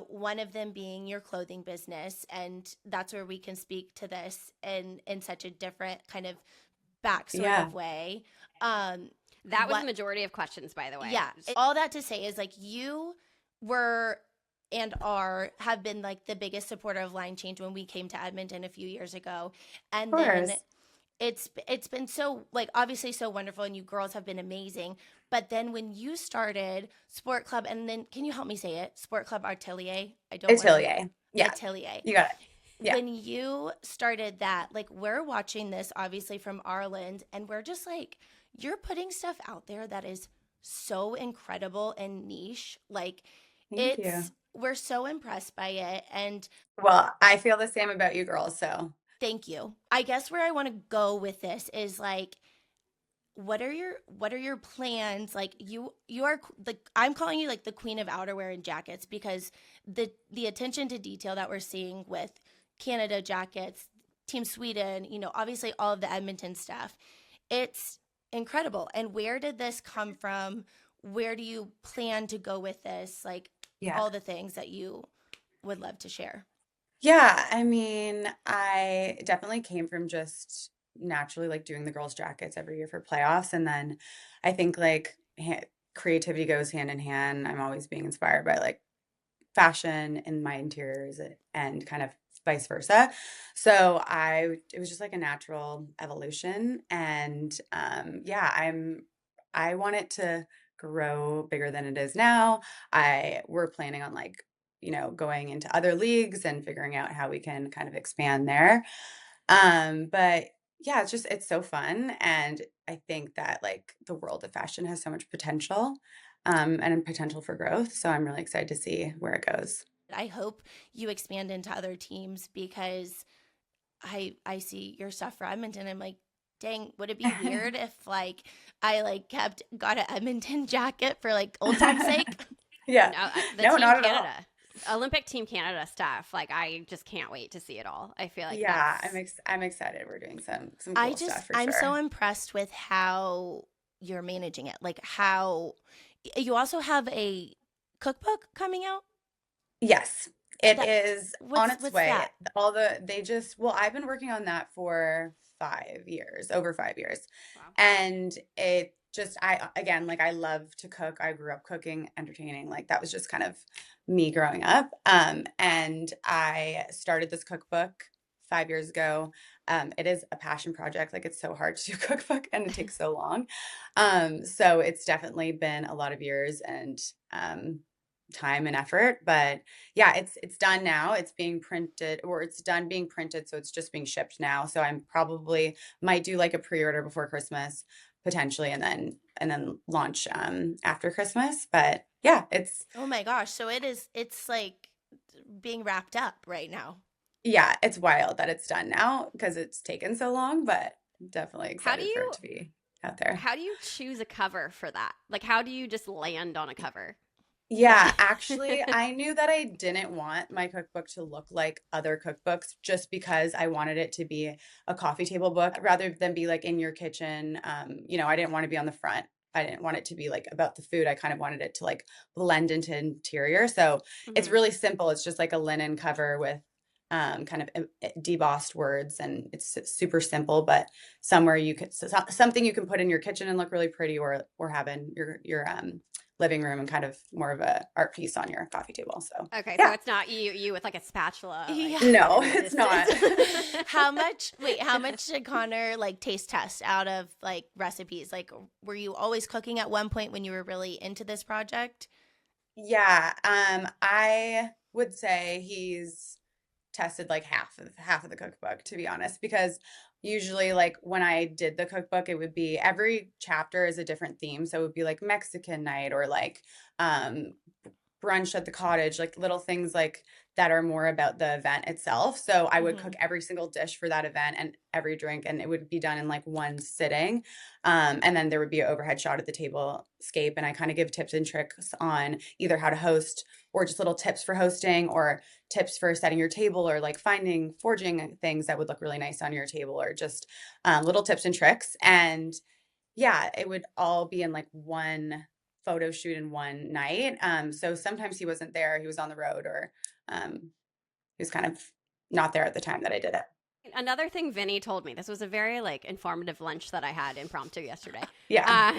[SPEAKER 3] one of them being your clothing business, and that's where we can speak to this in such a different kind of back sort
[SPEAKER 2] Yeah.
[SPEAKER 3] of way. um
[SPEAKER 1] That was the
[SPEAKER 3] what
[SPEAKER 1] majority of questions, by the way.
[SPEAKER 3] Yeah, all that to say is like you were and have been like the biggest supporter of Line Change when we came to Edmonton a few years ago,
[SPEAKER 2] Of
[SPEAKER 3] and then
[SPEAKER 2] course.
[SPEAKER 3] it's been so like obviously so wonderful, and you girls have been amazing. But then when you started Sport Club, and then can you help me say it? Sport Club Atelier. I don't want to.
[SPEAKER 2] Atelier. Yeah,
[SPEAKER 3] Atelier.
[SPEAKER 2] you got it. Yeah.
[SPEAKER 3] When you started that, like we're watching this obviously from Ireland, and we're just like, you're putting stuff out there that is so incredible and niche. Like
[SPEAKER 2] Thank you.
[SPEAKER 3] we're so impressed by it. And
[SPEAKER 2] Well, I feel the same about you girls, so
[SPEAKER 3] thank you. I guess where I want to go with this is like, what are your plans? Like you are the I'm calling you like the queen of outerwear and jackets, because the attention to detail that we're seeing with Canada jackets, Team Sweden, obviously all of the Edmonton stuff, it's incredible. And where did this come from? Where do you plan to go with this? Like
[SPEAKER 2] yeah.
[SPEAKER 3] all the things that you would love to share.
[SPEAKER 2] Yeah, I mean, I definitely came from just naturally like doing the girls' jackets every year for playoffs. And then I think like creativity goes hand in hand. I'm always being inspired by like fashion in my interiors and kind of vice versa. So it was just like a natural evolution. And yeah, I want it to grow bigger than it is now. We're planning on like, going into other leagues and figuring out how we can kind of expand there. But yeah, it's so fun. And I think that like the world of fashion has so much potential, and potential for growth. So I'm really excited to see where it goes.
[SPEAKER 3] I hope you expand into other teams, because I see your stuff for Edmonton. I'm like, dang, would it be weird if like I like got an Edmonton jacket for like old time's sake?
[SPEAKER 2] Yeah.
[SPEAKER 1] No,
[SPEAKER 2] No,
[SPEAKER 1] Team
[SPEAKER 2] not at all.
[SPEAKER 1] Canada. Olympic Team Canada stuff. Like I just can't wait to see it all. I feel like
[SPEAKER 2] Yeah,
[SPEAKER 1] that's
[SPEAKER 2] I'm excited. We're doing some cool stuff for
[SPEAKER 3] I'm
[SPEAKER 2] sure.
[SPEAKER 3] so impressed with how you're managing it. Like how you also have a cookbook coming out.
[SPEAKER 2] Yes, it
[SPEAKER 3] That
[SPEAKER 2] is on its
[SPEAKER 3] what's
[SPEAKER 2] way.
[SPEAKER 3] that?
[SPEAKER 2] Well, I've been working on that for 5 years, over 5 years.
[SPEAKER 1] wow.
[SPEAKER 2] And it just, again, like I love to cook. I grew up cooking, entertaining. Like that was just kind of me growing up. And I started this cookbook 5 years ago. It is a passion project. Like it's so hard to do a cookbook and it takes so long. So it's definitely been a lot of years and, time and effort, but yeah, it's done now. It's being printed, or it's done being printed, so it's just being shipped now. So I'm probably might do like a pre-order before Christmas potentially, and then launch after Christmas. But yeah,
[SPEAKER 3] Oh my gosh. So it's like being wrapped up right now.
[SPEAKER 2] it's wild that it's done now because it's taken so long, but I'm definitely
[SPEAKER 1] How do
[SPEAKER 2] excited for
[SPEAKER 1] you
[SPEAKER 2] it to be out there.
[SPEAKER 1] how do you choose a cover for that? Like how do you just land on a cover?
[SPEAKER 2] Yeah, actually, I knew that I didn't want my cookbook to look like other cookbooks just because I wanted it to be a coffee table book rather than be like in your kitchen. I didn't want to be on the front. I didn't want it to be like about the food. I kind of wanted it to like blend into interior. So it's
[SPEAKER 1] Mhm.
[SPEAKER 2] really simple. It's just like a linen cover with kind of debossed words, and it's super simple, but somewhere something you can put in your kitchen and look really pretty, or have in your living room and kind of more of a art piece on your coffee table. So
[SPEAKER 1] Okay, so
[SPEAKER 2] yeah.
[SPEAKER 1] it's not you with like a spatula. Like,
[SPEAKER 3] Yeah.
[SPEAKER 2] No,
[SPEAKER 1] in the
[SPEAKER 2] it's not.
[SPEAKER 1] distance.
[SPEAKER 3] How much did Connor like taste test out of like recipes? Like were you always cooking at one point when you were really into this project?
[SPEAKER 2] Yeah, I would say he's tested like half of the cookbook, to be honest, because usually like when I did the cookbook, it would be every chapter is a different theme. So it would be like Mexican night, or like um brunch at the cottage, like little things like that are more about the event itself. So I would cook every single dish for that event and every drink, and it would be done in like one sitting. And then there would be an overhead shot of the table scape, and I kind of give tips and tricks on either how to host or just little tips for hosting or tips for setting your table or like finding forging things that would look really nice on your table or just little tips and tricks. And yeah, it would all be in like one photo shoot in one night. So sometimes he wasn't there, he was on the road, or he was kind of not there at the time that I did it.
[SPEAKER 1] Another thing Vinny told me, this was a very like informative lunch that I had impromptu yesterday.
[SPEAKER 2] Yeah.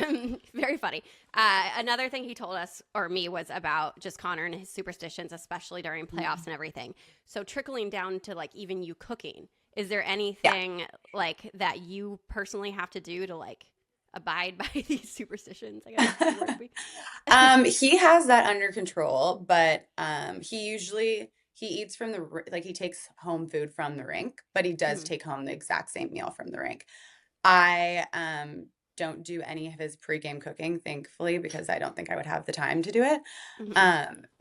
[SPEAKER 1] Very funny. Another thing he told us or me was about just Connor and his superstitions, especially during playoffs and everything. So trickling down to like even you cooking, is there anything like that you personally have to do to like abide by these superstitions? I guess the word would be.
[SPEAKER 2] He has that under control, but he eats from like he takes home food from the rink, but he does take home the exact same meal from the rink. I don't do any of his pregame cooking, thankfully, because I don't think I would have the time to do it.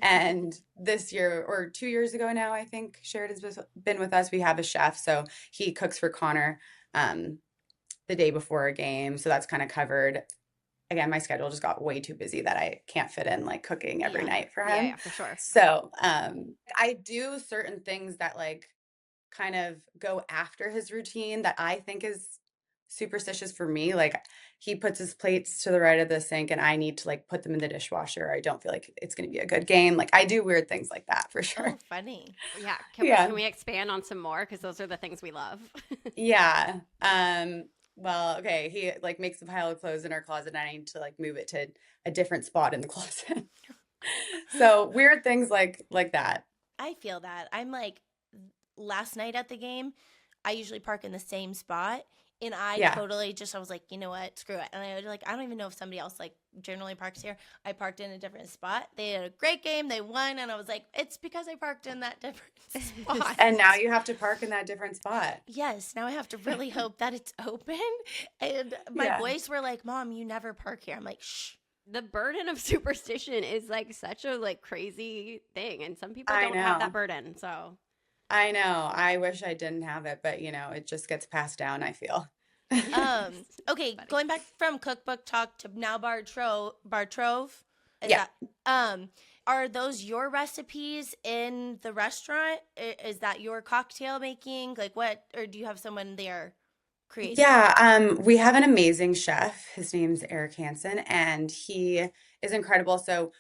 [SPEAKER 2] And this year or 2 years ago now, I think Sheridan's been with us. We have a chef, so he cooks for Connor the day before a game, so that's kind of covered. Again, my schedule just got way too busy that I can't fit in like cooking every night for him.
[SPEAKER 1] Yeah, for sure.
[SPEAKER 2] So I do certain things that like kind of go after his routine that I think is superstitious for me. Like he puts his plates to the right of the sink and I need to like put them in the dishwasher. I don't feel like it's going to be a good game. Like I do weird things like that for sure.
[SPEAKER 3] Oh, funny.
[SPEAKER 1] Yeah.
[SPEAKER 2] Yeah.
[SPEAKER 1] Can we expand on some more? Because those are the things we love.
[SPEAKER 2] Yeah. Well, okay, he like makes a pile of clothes in our closet and I need to like move it to a different spot in the closet. So weird things like that.
[SPEAKER 3] I feel that. I'm like, last night at the game, I usually park in the same spot. And I
[SPEAKER 2] Yeah.
[SPEAKER 3] totally just, I was like, you know what, screw it. And I was like, I don't even know if somebody else like generally parks here. I parked in a different spot. They had a great game. They won. And I was like, it's because I parked in that different spot.
[SPEAKER 2] And now you have to park in that different spot.
[SPEAKER 3] Yes, now I have to really hope that it's open. And my
[SPEAKER 2] Yeah.
[SPEAKER 3] boys were like, Mom, you never park here. I'm like, shh.
[SPEAKER 1] The burden of superstition is like such a like crazy thing, and some people
[SPEAKER 2] I
[SPEAKER 1] don't have
[SPEAKER 2] know.
[SPEAKER 1] that burden. So
[SPEAKER 2] I know. I wish I didn't have it, but you know, it just gets passed down, I feel.
[SPEAKER 3] Okay,
[SPEAKER 1] Funny.
[SPEAKER 3] going back from cookbook talk to now Bartrove. Is
[SPEAKER 2] Yeah.
[SPEAKER 3] that, are those your recipes in the restaurant? Is that your cocktail making? Like what, or do you have someone there creating?
[SPEAKER 2] Yeah, we have an amazing chef. His name's Eric Hansen, and he is incredible. So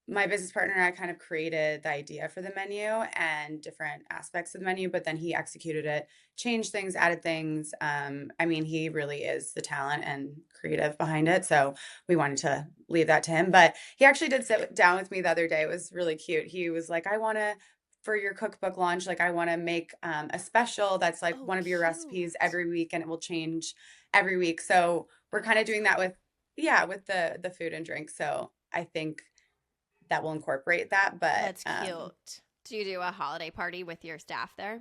[SPEAKER 2] my business partner and I kind of created the idea for the menu and different aspects of the menu, but then he executed it, changed things, added things. I mean, he really is the talent and creative behind it. So we wanted to leave that to him. But he actually did sit down with me the other day. It was really cute. He was like, I want to, for your cookbook launch, like I want to make a special that's like
[SPEAKER 3] Oh,
[SPEAKER 2] one of your recipes
[SPEAKER 3] cute.
[SPEAKER 2] every week and it will change every week. So we're kind of
[SPEAKER 3] That's
[SPEAKER 2] doing that with, yeah, with the food and drink. So I think that will incorporate that. But
[SPEAKER 3] That's cute.
[SPEAKER 1] do you do a holiday party with your staff there?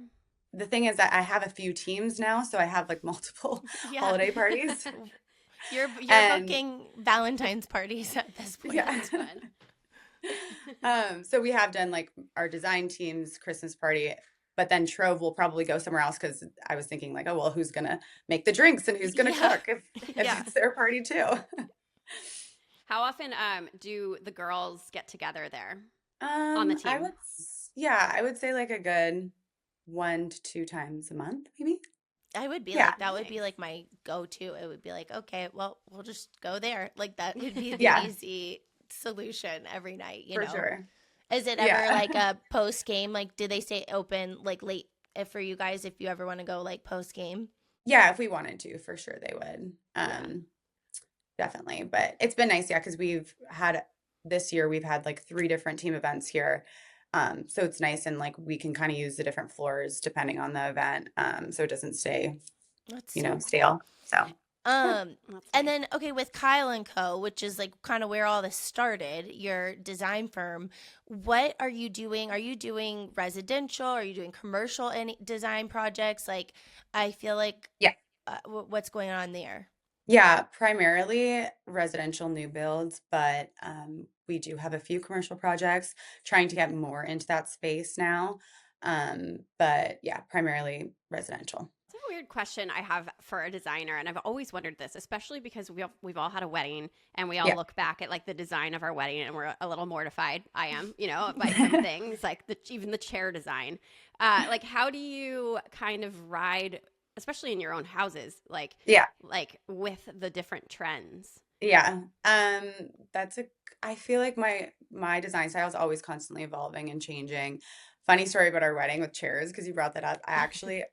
[SPEAKER 2] the thing is that I have a few teams now, so I have like multiple
[SPEAKER 3] Yeah.
[SPEAKER 2] holiday parties.
[SPEAKER 3] You're
[SPEAKER 2] And-
[SPEAKER 3] booking Valentine's parties at this point.
[SPEAKER 2] Yeah.
[SPEAKER 1] That's fun.
[SPEAKER 2] So we have done like our design team's Christmas party, but then Trove will probably go somewhere else because I was thinking like, oh well, who's gonna make the drinks and who's gonna
[SPEAKER 3] Yeah.
[SPEAKER 2] cook if
[SPEAKER 3] Yeah.
[SPEAKER 2] it's their party too?
[SPEAKER 1] How often do the girls get together there? the
[SPEAKER 2] I
[SPEAKER 1] team.
[SPEAKER 2] I would say like a good 1 to 2 times a month, maybe.
[SPEAKER 3] I would be
[SPEAKER 2] Yeah.
[SPEAKER 3] like, that would be
[SPEAKER 1] Nice.
[SPEAKER 3] like my go-to. It would be like, okay, well, we'll just go there. Like that would be the
[SPEAKER 2] Yeah.
[SPEAKER 3] easy solution every night, you
[SPEAKER 2] For
[SPEAKER 3] know?
[SPEAKER 2] sure.
[SPEAKER 3] Is it ever
[SPEAKER 2] Yeah.
[SPEAKER 3] like a post game? Like, do they stay open like late for you guys if you ever want to go like post game?
[SPEAKER 2] Yeah, if we wanted to, for sure they would.
[SPEAKER 1] Yeah.
[SPEAKER 2] Definitely. But it's been nice, yeah, because this year we've had like 3 different team events here. So it's nice and like we can kind of use the different floors depending on the event. So it doesn't stay,
[SPEAKER 3] That's
[SPEAKER 2] stale. So
[SPEAKER 3] Um,
[SPEAKER 1] That's
[SPEAKER 3] and
[SPEAKER 1] nice.
[SPEAKER 3] then okay, with Kyle and Co., which is like kind of where all this started, your design firm. What are you doing? Are you doing residential? Are you doing commercial any design projects? Like, I feel like
[SPEAKER 2] Yeah.
[SPEAKER 3] What's going on there?
[SPEAKER 2] yeah, primarily residential new builds, but we do have a few commercial projects, trying to get more into that space now. But yeah, primarily residential.
[SPEAKER 1] It's a weird question I have for a designer, and I've always wondered this, especially because we've all had a wedding, and we all
[SPEAKER 2] Yeah.
[SPEAKER 1] look back at like the design of our wedding, and we're a little mortified. I am, by some things like even the chair design. Like, how do you kind of ride, especially in your own houses,
[SPEAKER 2] Yeah.
[SPEAKER 1] like with the different trends?
[SPEAKER 2] Yeah. I feel like my design style is always constantly evolving and changing. Funny story about our wedding with chairs, because you brought that up. I actually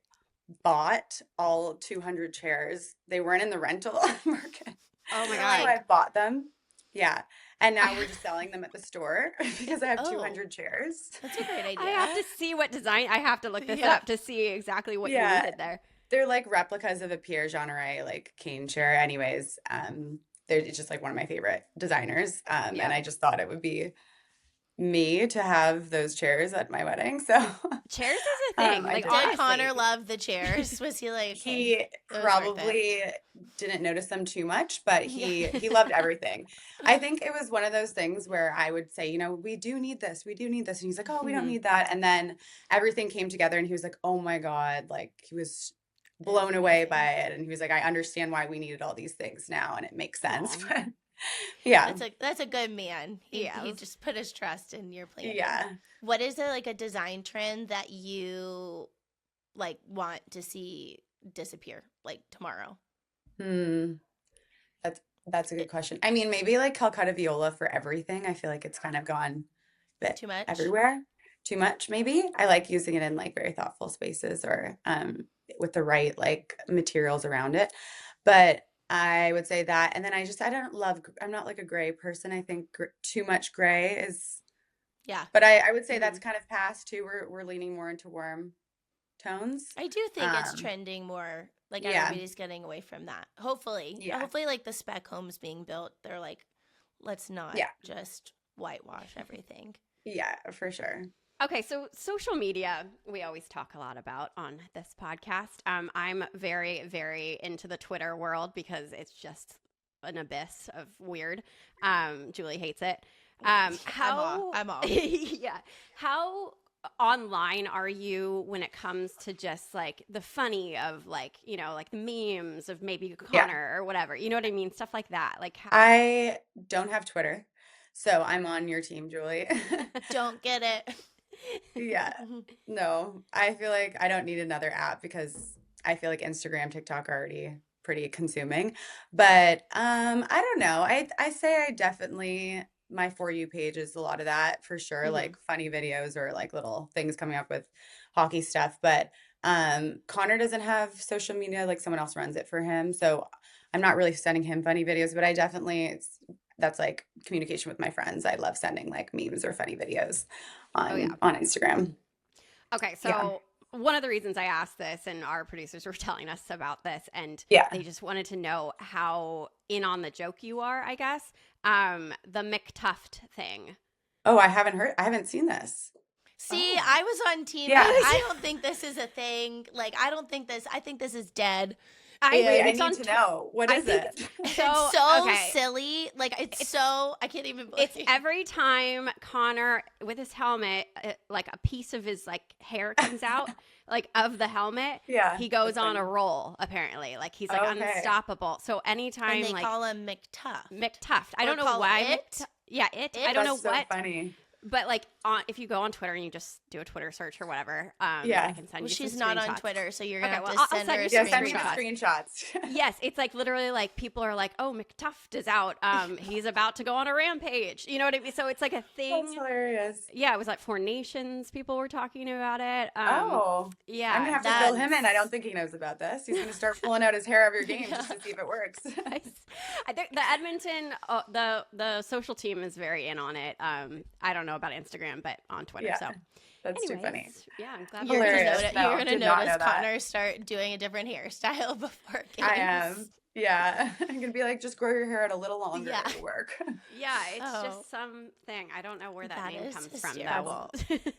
[SPEAKER 2] bought all 200 chairs. They weren't in the rental market.
[SPEAKER 1] Oh my
[SPEAKER 2] So
[SPEAKER 1] god!
[SPEAKER 2] I bought them. Yeah. And now we're just selling them at the store because I have
[SPEAKER 3] Oh.
[SPEAKER 2] 200 chairs.
[SPEAKER 3] That's a great idea.
[SPEAKER 1] I have to see what design. I have to look this
[SPEAKER 3] Yeah.
[SPEAKER 1] up to see exactly what you
[SPEAKER 2] Yeah.
[SPEAKER 1] did there.
[SPEAKER 2] They're like replicas of a Pierre Jeanneret like cane chair. Anyways, they're just like one of my favorite designers.
[SPEAKER 1] Yeah.
[SPEAKER 2] And I just thought it would be me to have those chairs at my wedding. So
[SPEAKER 1] Chairs is a thing.
[SPEAKER 2] I
[SPEAKER 1] Like,
[SPEAKER 2] did.
[SPEAKER 3] Did
[SPEAKER 1] honestly.
[SPEAKER 3] Connor love the chairs? Was he like,
[SPEAKER 2] he
[SPEAKER 3] It was worth
[SPEAKER 2] probably didn't notice them too much, but he loved everything. I think it was one of those things where I would say, we do need this, we do need this. And he's like, oh, we don't
[SPEAKER 1] Mhm.
[SPEAKER 2] need that. And then everything came together and he was like, oh my God, like he was blown away by it. And he was like, I understand why we needed all these things now and it makes sense.
[SPEAKER 1] Aw.
[SPEAKER 2] But yeah.
[SPEAKER 3] that's a good man. He
[SPEAKER 1] Yeah.
[SPEAKER 3] just put his trust in your plan.
[SPEAKER 2] Yeah.
[SPEAKER 3] What is a design trend that you like want to see disappear like tomorrow?
[SPEAKER 2] Hmm. That's a good question. I mean, maybe like Calcutta Viola for everything. I feel like it's kind of gone a bit
[SPEAKER 3] Too much?
[SPEAKER 2] everywhere. Too much, maybe. I like using it in like very thoughtful spaces or with the right like materials around it. But I would say that. And then I'm not like a gray person. I think too much gray is,
[SPEAKER 3] Yeah.
[SPEAKER 2] but I would say that's kind of past too. We're leaning more into warm tones.
[SPEAKER 3] I do think it's
[SPEAKER 2] Um,
[SPEAKER 3] trending more. Like
[SPEAKER 2] yeah.
[SPEAKER 3] everybody's getting away from that. Hopefully.
[SPEAKER 2] Yeah.
[SPEAKER 3] Hopefully like the spec homes being built, they're like, let's not
[SPEAKER 2] Yeah.
[SPEAKER 3] just whitewash everything.
[SPEAKER 2] Yeah, for sure.
[SPEAKER 1] Okay, so social media, we always talk a lot about on this podcast. I'm very, very into the Twitter world because it's just an abyss of weird. Julie hates it. How
[SPEAKER 3] I'm off.
[SPEAKER 1] yeah. How online are you when it comes to just like the funny of like the memes of maybe
[SPEAKER 2] Yeah.
[SPEAKER 1] Connor or whatever? You know what I mean? Stuff like that. Like how,
[SPEAKER 2] I don't have Twitter, so I'm on your team, Julie.
[SPEAKER 3] Don't get it.
[SPEAKER 2] Yeah. No, I feel like I don't need another app because I feel like Instagram, TikTok are already pretty consuming. But I don't know. I say I definitely my For You page is a lot of that for sure,
[SPEAKER 1] Mhm.
[SPEAKER 2] like funny videos or like little things coming up with hockey stuff. But Connor doesn't have social media, like someone else runs it for him. So I'm not really sending him funny videos, but I definitely that's like communication with my friends. I love sending like memes or funny videos on
[SPEAKER 1] yeah.
[SPEAKER 2] on Instagram.
[SPEAKER 1] Okay, so
[SPEAKER 2] Yeah.
[SPEAKER 1] one of the reasons I asked this, and our producers were telling us about this, and
[SPEAKER 2] Yeah.
[SPEAKER 1] they just wanted to know how in on the joke you are, I guess. The McTuft thing.
[SPEAKER 2] Oh, I haven't seen this.
[SPEAKER 3] See,
[SPEAKER 2] Oh.
[SPEAKER 3] I was on team.
[SPEAKER 2] Yeah.
[SPEAKER 3] I don't think this is a thing. Like, I think this is dead.
[SPEAKER 2] Wait, I
[SPEAKER 1] it's
[SPEAKER 2] need
[SPEAKER 1] on
[SPEAKER 2] to know. What
[SPEAKER 1] I
[SPEAKER 2] is
[SPEAKER 1] think
[SPEAKER 2] it?
[SPEAKER 1] So,
[SPEAKER 3] It's so
[SPEAKER 1] okay.
[SPEAKER 3] silly. Like, it's so, I can't even believe
[SPEAKER 1] It's every time Connor with his helmet, like a piece of his like hair comes out, like of the helmet.
[SPEAKER 2] Yeah.
[SPEAKER 1] He goes
[SPEAKER 2] that's
[SPEAKER 1] on a
[SPEAKER 2] funny.
[SPEAKER 1] roll. Apparently, like he's like
[SPEAKER 2] Okay.
[SPEAKER 1] unstoppable. So anytime
[SPEAKER 3] and they
[SPEAKER 1] like
[SPEAKER 3] call him McTuff.
[SPEAKER 1] McTuft, I
[SPEAKER 3] Or
[SPEAKER 1] don't know
[SPEAKER 3] call
[SPEAKER 1] why.
[SPEAKER 3] it?
[SPEAKER 1] It.
[SPEAKER 3] It?
[SPEAKER 1] I don't know
[SPEAKER 2] That's so
[SPEAKER 1] what.
[SPEAKER 2] funny.
[SPEAKER 1] But like if you go on Twitter and you just do a Twitter search or whatever,
[SPEAKER 2] Yeah.
[SPEAKER 1] I can send
[SPEAKER 3] Well,
[SPEAKER 1] you.
[SPEAKER 3] she's
[SPEAKER 1] some
[SPEAKER 3] not on
[SPEAKER 1] screenshots.
[SPEAKER 3] Twitter, so you're gonna
[SPEAKER 1] Okay,
[SPEAKER 3] have
[SPEAKER 1] well,
[SPEAKER 3] to
[SPEAKER 1] I'll
[SPEAKER 3] send her a
[SPEAKER 1] send you
[SPEAKER 2] Yeah, send me the
[SPEAKER 3] screenshot.
[SPEAKER 2] screenshots.
[SPEAKER 1] Yes, it's like literally like people are like, "Oh, McTuft is out. He's about to go on a rampage." You know what I mean? So it's like a thing.
[SPEAKER 2] That's hilarious.
[SPEAKER 1] Yeah, it was like Four Nations. People were talking about it.
[SPEAKER 2] Oh,
[SPEAKER 1] yeah.
[SPEAKER 2] I'm gonna have to fill him in. I don't think he knows about this. He's gonna start pulling out his hair every game just to see if it works.
[SPEAKER 1] I think the Edmonton, the social team is very in on it. I don't know about Instagram, but on Twitter.
[SPEAKER 2] Yeah,
[SPEAKER 1] So,
[SPEAKER 2] that's too funny.
[SPEAKER 1] anyways, yeah, I'm glad.
[SPEAKER 3] You're gonna,
[SPEAKER 2] Hilarious.
[SPEAKER 3] notice,
[SPEAKER 2] No,
[SPEAKER 3] you're gonna
[SPEAKER 2] did not
[SPEAKER 3] notice
[SPEAKER 2] know that.
[SPEAKER 3] Connor start doing a different hairstyle before games.
[SPEAKER 2] I am. Yeah, I'm gonna be like, just grow your hair out a little longer.
[SPEAKER 3] Yeah.
[SPEAKER 2] It'll work.
[SPEAKER 1] Yeah, it's
[SPEAKER 3] Oh.
[SPEAKER 1] just something. I don't know where that
[SPEAKER 3] That
[SPEAKER 1] name
[SPEAKER 3] is
[SPEAKER 1] comes
[SPEAKER 3] hysterical.
[SPEAKER 1] from, though.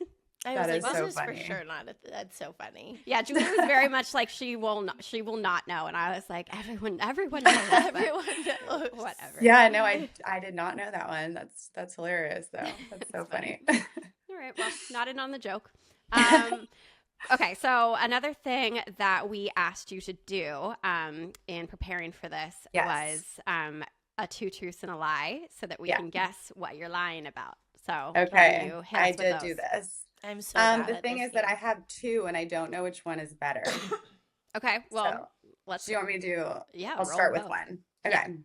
[SPEAKER 3] I
[SPEAKER 2] That
[SPEAKER 3] was
[SPEAKER 2] is
[SPEAKER 3] like,
[SPEAKER 2] so
[SPEAKER 3] this is for
[SPEAKER 2] funny.
[SPEAKER 3] sure not. That's so funny.
[SPEAKER 1] Yeah, Julie was very much like she will not know, and I was like, everyone knows, but
[SPEAKER 3] Everyone knows.
[SPEAKER 1] whatever.
[SPEAKER 2] Yeah, no, I did not know that one. That's hilarious though. That's so
[SPEAKER 1] It's funny.
[SPEAKER 2] funny.
[SPEAKER 1] All right, well, not in on the joke. Okay, so another thing that we asked you to do in preparing for this
[SPEAKER 2] Yes.
[SPEAKER 1] was a 2 truths and a lie, so that we
[SPEAKER 2] Yeah.
[SPEAKER 1] can guess what you're lying about. So
[SPEAKER 2] Okay,
[SPEAKER 1] can you hit us
[SPEAKER 2] I
[SPEAKER 1] with
[SPEAKER 2] did
[SPEAKER 1] those?
[SPEAKER 2] do this.
[SPEAKER 3] I'm so bad
[SPEAKER 2] The
[SPEAKER 3] at
[SPEAKER 2] thing
[SPEAKER 3] this
[SPEAKER 2] is that I
[SPEAKER 3] game.
[SPEAKER 2] have two and I don't know which one is better.
[SPEAKER 1] Okay, well,
[SPEAKER 2] So,
[SPEAKER 1] let's.
[SPEAKER 2] do you want me to do?
[SPEAKER 1] Yeah,
[SPEAKER 2] I'll
[SPEAKER 1] roll
[SPEAKER 2] start with
[SPEAKER 1] both.
[SPEAKER 2] one.
[SPEAKER 1] Yeah.
[SPEAKER 2] Okay.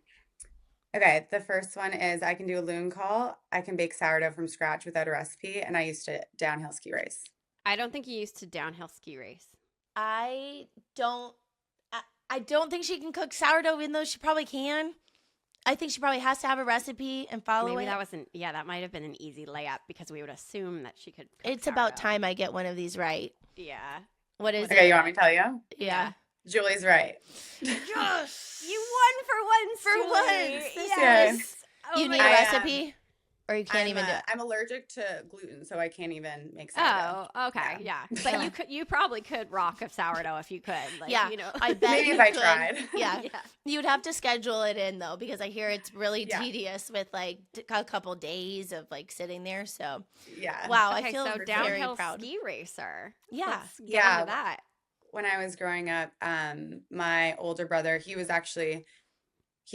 [SPEAKER 2] Okay, the first one is I can do a loon call. I can bake sourdough from scratch without a recipe, and I used to downhill ski race.
[SPEAKER 1] I don't think you used to downhill ski race.
[SPEAKER 3] I don't. I don't think she can cook sourdough, even though she probably can. I think she probably has to have a recipe and follow
[SPEAKER 1] Maybe
[SPEAKER 3] it.
[SPEAKER 1] that wasn't. Yeah, that might have been an easy layup because we would assume that she could. Cook
[SPEAKER 3] It's about
[SPEAKER 1] sourdough.
[SPEAKER 3] time I get one of these right.
[SPEAKER 1] Yeah.
[SPEAKER 3] What is
[SPEAKER 2] Okay,
[SPEAKER 3] it?
[SPEAKER 2] you want me to tell you?
[SPEAKER 3] Yeah.
[SPEAKER 2] Julie's right.
[SPEAKER 3] Yes.
[SPEAKER 1] You won for once.
[SPEAKER 3] For
[SPEAKER 1] Julie.
[SPEAKER 3] once. This
[SPEAKER 1] Yes.
[SPEAKER 3] is-
[SPEAKER 1] Oh
[SPEAKER 3] You
[SPEAKER 1] my
[SPEAKER 3] need a
[SPEAKER 2] I,
[SPEAKER 1] God.
[SPEAKER 3] recipe, or you can't even do it.
[SPEAKER 2] I'm allergic to gluten, so I can't even make sourdough.
[SPEAKER 1] Oh, okay, yeah.
[SPEAKER 2] Yeah.
[SPEAKER 1] But you probably could rock a sourdough if you could. Like,
[SPEAKER 3] Yeah,
[SPEAKER 1] you know.
[SPEAKER 3] I bet
[SPEAKER 2] Maybe
[SPEAKER 3] you
[SPEAKER 2] if I
[SPEAKER 3] could.
[SPEAKER 2] tried.
[SPEAKER 3] Yeah.
[SPEAKER 1] Yeah.
[SPEAKER 3] You'd have to schedule it in though, because I hear it's really
[SPEAKER 2] Yeah.
[SPEAKER 3] tedious with like a couple days of like sitting there. So
[SPEAKER 2] Yeah.
[SPEAKER 3] wow, I
[SPEAKER 1] Okay,
[SPEAKER 3] feel
[SPEAKER 1] so
[SPEAKER 3] very
[SPEAKER 1] downhill
[SPEAKER 3] proud.
[SPEAKER 1] ski racer.
[SPEAKER 3] Yeah.
[SPEAKER 1] Let's get
[SPEAKER 2] Yeah.
[SPEAKER 1] into that.
[SPEAKER 2] When I was growing up, my older brother, he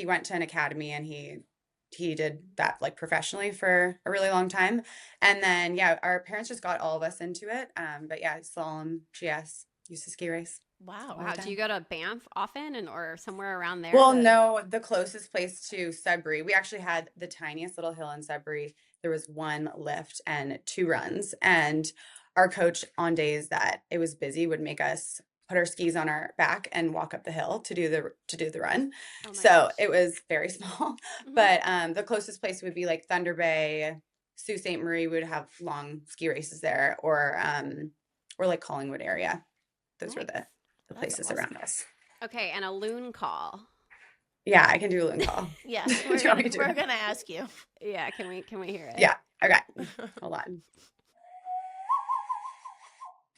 [SPEAKER 2] went to an academy and he did that like professionally for a really long time. And then yeah, our parents just got all of us into it. But yeah, slalom, GS, used to ski race.
[SPEAKER 3] Wow.
[SPEAKER 1] Wow. Do you go to Banff often or somewhere around there?
[SPEAKER 2] Well,
[SPEAKER 1] to-
[SPEAKER 2] no, the closest place to Sudbury, we actually had the tiniest little hill in Sudbury. There was one lift and 2 runs. And our coach on days that it was busy would make us put our skis on our back and walk up the hill to do the run.
[SPEAKER 1] Oh my
[SPEAKER 2] So
[SPEAKER 1] gosh.
[SPEAKER 2] it was very small.
[SPEAKER 1] Mhm.
[SPEAKER 2] But the closest place would be like Thunder Bay, Sault Ste. Marie would have long ski races there, or like Collingwood area. Those were
[SPEAKER 1] Nice.
[SPEAKER 2] the
[SPEAKER 3] That's
[SPEAKER 2] places
[SPEAKER 3] awesome.
[SPEAKER 2] around us.
[SPEAKER 1] Okay, and a loon call.
[SPEAKER 2] Yeah, I can do a loon call.
[SPEAKER 3] Yeah,
[SPEAKER 2] Do
[SPEAKER 3] we're
[SPEAKER 2] you want me
[SPEAKER 3] gonna,
[SPEAKER 2] to?
[SPEAKER 3] we're gonna ask you.
[SPEAKER 1] Yeah, can we hear it?
[SPEAKER 2] Yeah. Okay. Hold on.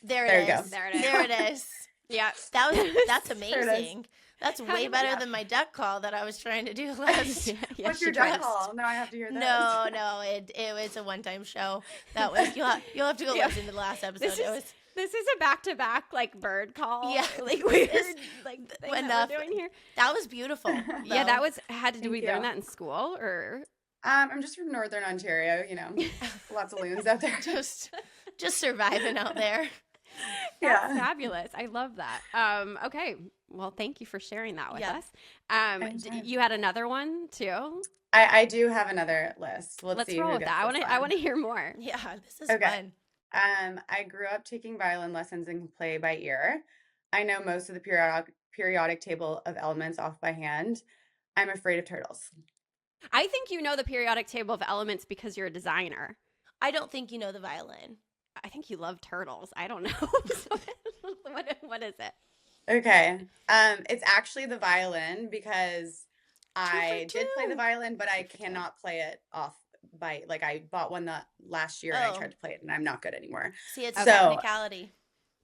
[SPEAKER 3] There
[SPEAKER 2] There
[SPEAKER 3] it
[SPEAKER 2] you
[SPEAKER 3] is.
[SPEAKER 2] go.
[SPEAKER 1] There it is.
[SPEAKER 3] There it is.
[SPEAKER 1] Yeah.
[SPEAKER 3] That's
[SPEAKER 2] There it is.
[SPEAKER 3] amazing. That's
[SPEAKER 1] How
[SPEAKER 3] way
[SPEAKER 1] did
[SPEAKER 3] better
[SPEAKER 1] that-
[SPEAKER 3] than my duck call that I was trying to do last.
[SPEAKER 1] Yeah,
[SPEAKER 2] What's
[SPEAKER 1] she
[SPEAKER 2] your
[SPEAKER 1] tried
[SPEAKER 2] duck
[SPEAKER 1] to-
[SPEAKER 2] call? Now I have to hear this.
[SPEAKER 3] No, it was a one-time show. That was you'll have to go
[SPEAKER 1] Yeah.
[SPEAKER 3] listen to the last episode.
[SPEAKER 1] This
[SPEAKER 3] It
[SPEAKER 1] is
[SPEAKER 3] was
[SPEAKER 1] this is a back-to-back like bird call.
[SPEAKER 3] Yeah.
[SPEAKER 1] Like weird
[SPEAKER 3] This-
[SPEAKER 1] like thing that
[SPEAKER 3] enough.
[SPEAKER 1] we're doing here.
[SPEAKER 3] that was beautiful.
[SPEAKER 1] Yeah,
[SPEAKER 3] though.
[SPEAKER 1] that was did
[SPEAKER 2] Thank
[SPEAKER 1] we learn
[SPEAKER 2] you.
[SPEAKER 1] that in school or
[SPEAKER 2] I'm just from Northern Ontario, lots of loons out there.
[SPEAKER 3] just surviving out there.
[SPEAKER 1] That's
[SPEAKER 2] Yeah.
[SPEAKER 1] fabulous. I love that. Okay. Well, thank you for sharing that with
[SPEAKER 3] Yeah.
[SPEAKER 1] us.
[SPEAKER 2] Anytime.
[SPEAKER 1] You had another one too?
[SPEAKER 2] I do have another list. Let's see
[SPEAKER 1] roll
[SPEAKER 2] who
[SPEAKER 1] with
[SPEAKER 2] gets
[SPEAKER 1] that.
[SPEAKER 2] this
[SPEAKER 1] I
[SPEAKER 2] one.
[SPEAKER 1] want to hear more.
[SPEAKER 3] Yeah, this is
[SPEAKER 2] Okay.
[SPEAKER 3] fun.
[SPEAKER 2] I grew up taking violin lessons and can play by ear. I know most of the periodic table of elements off by hand. I'm afraid of turtles.
[SPEAKER 1] I think you know the periodic table of elements because you're a designer.
[SPEAKER 3] I don't think you know the violin.
[SPEAKER 1] I think you love turtles. I don't know. So what is it?
[SPEAKER 2] Okay. It's actually the violin because I did play the
[SPEAKER 3] two.
[SPEAKER 2] violin, but I cannot play it off by I bought one last year and I
[SPEAKER 3] Oh.
[SPEAKER 2] tried to play it and I'm not good anymore.
[SPEAKER 3] See, it's
[SPEAKER 2] So-
[SPEAKER 3] technicality.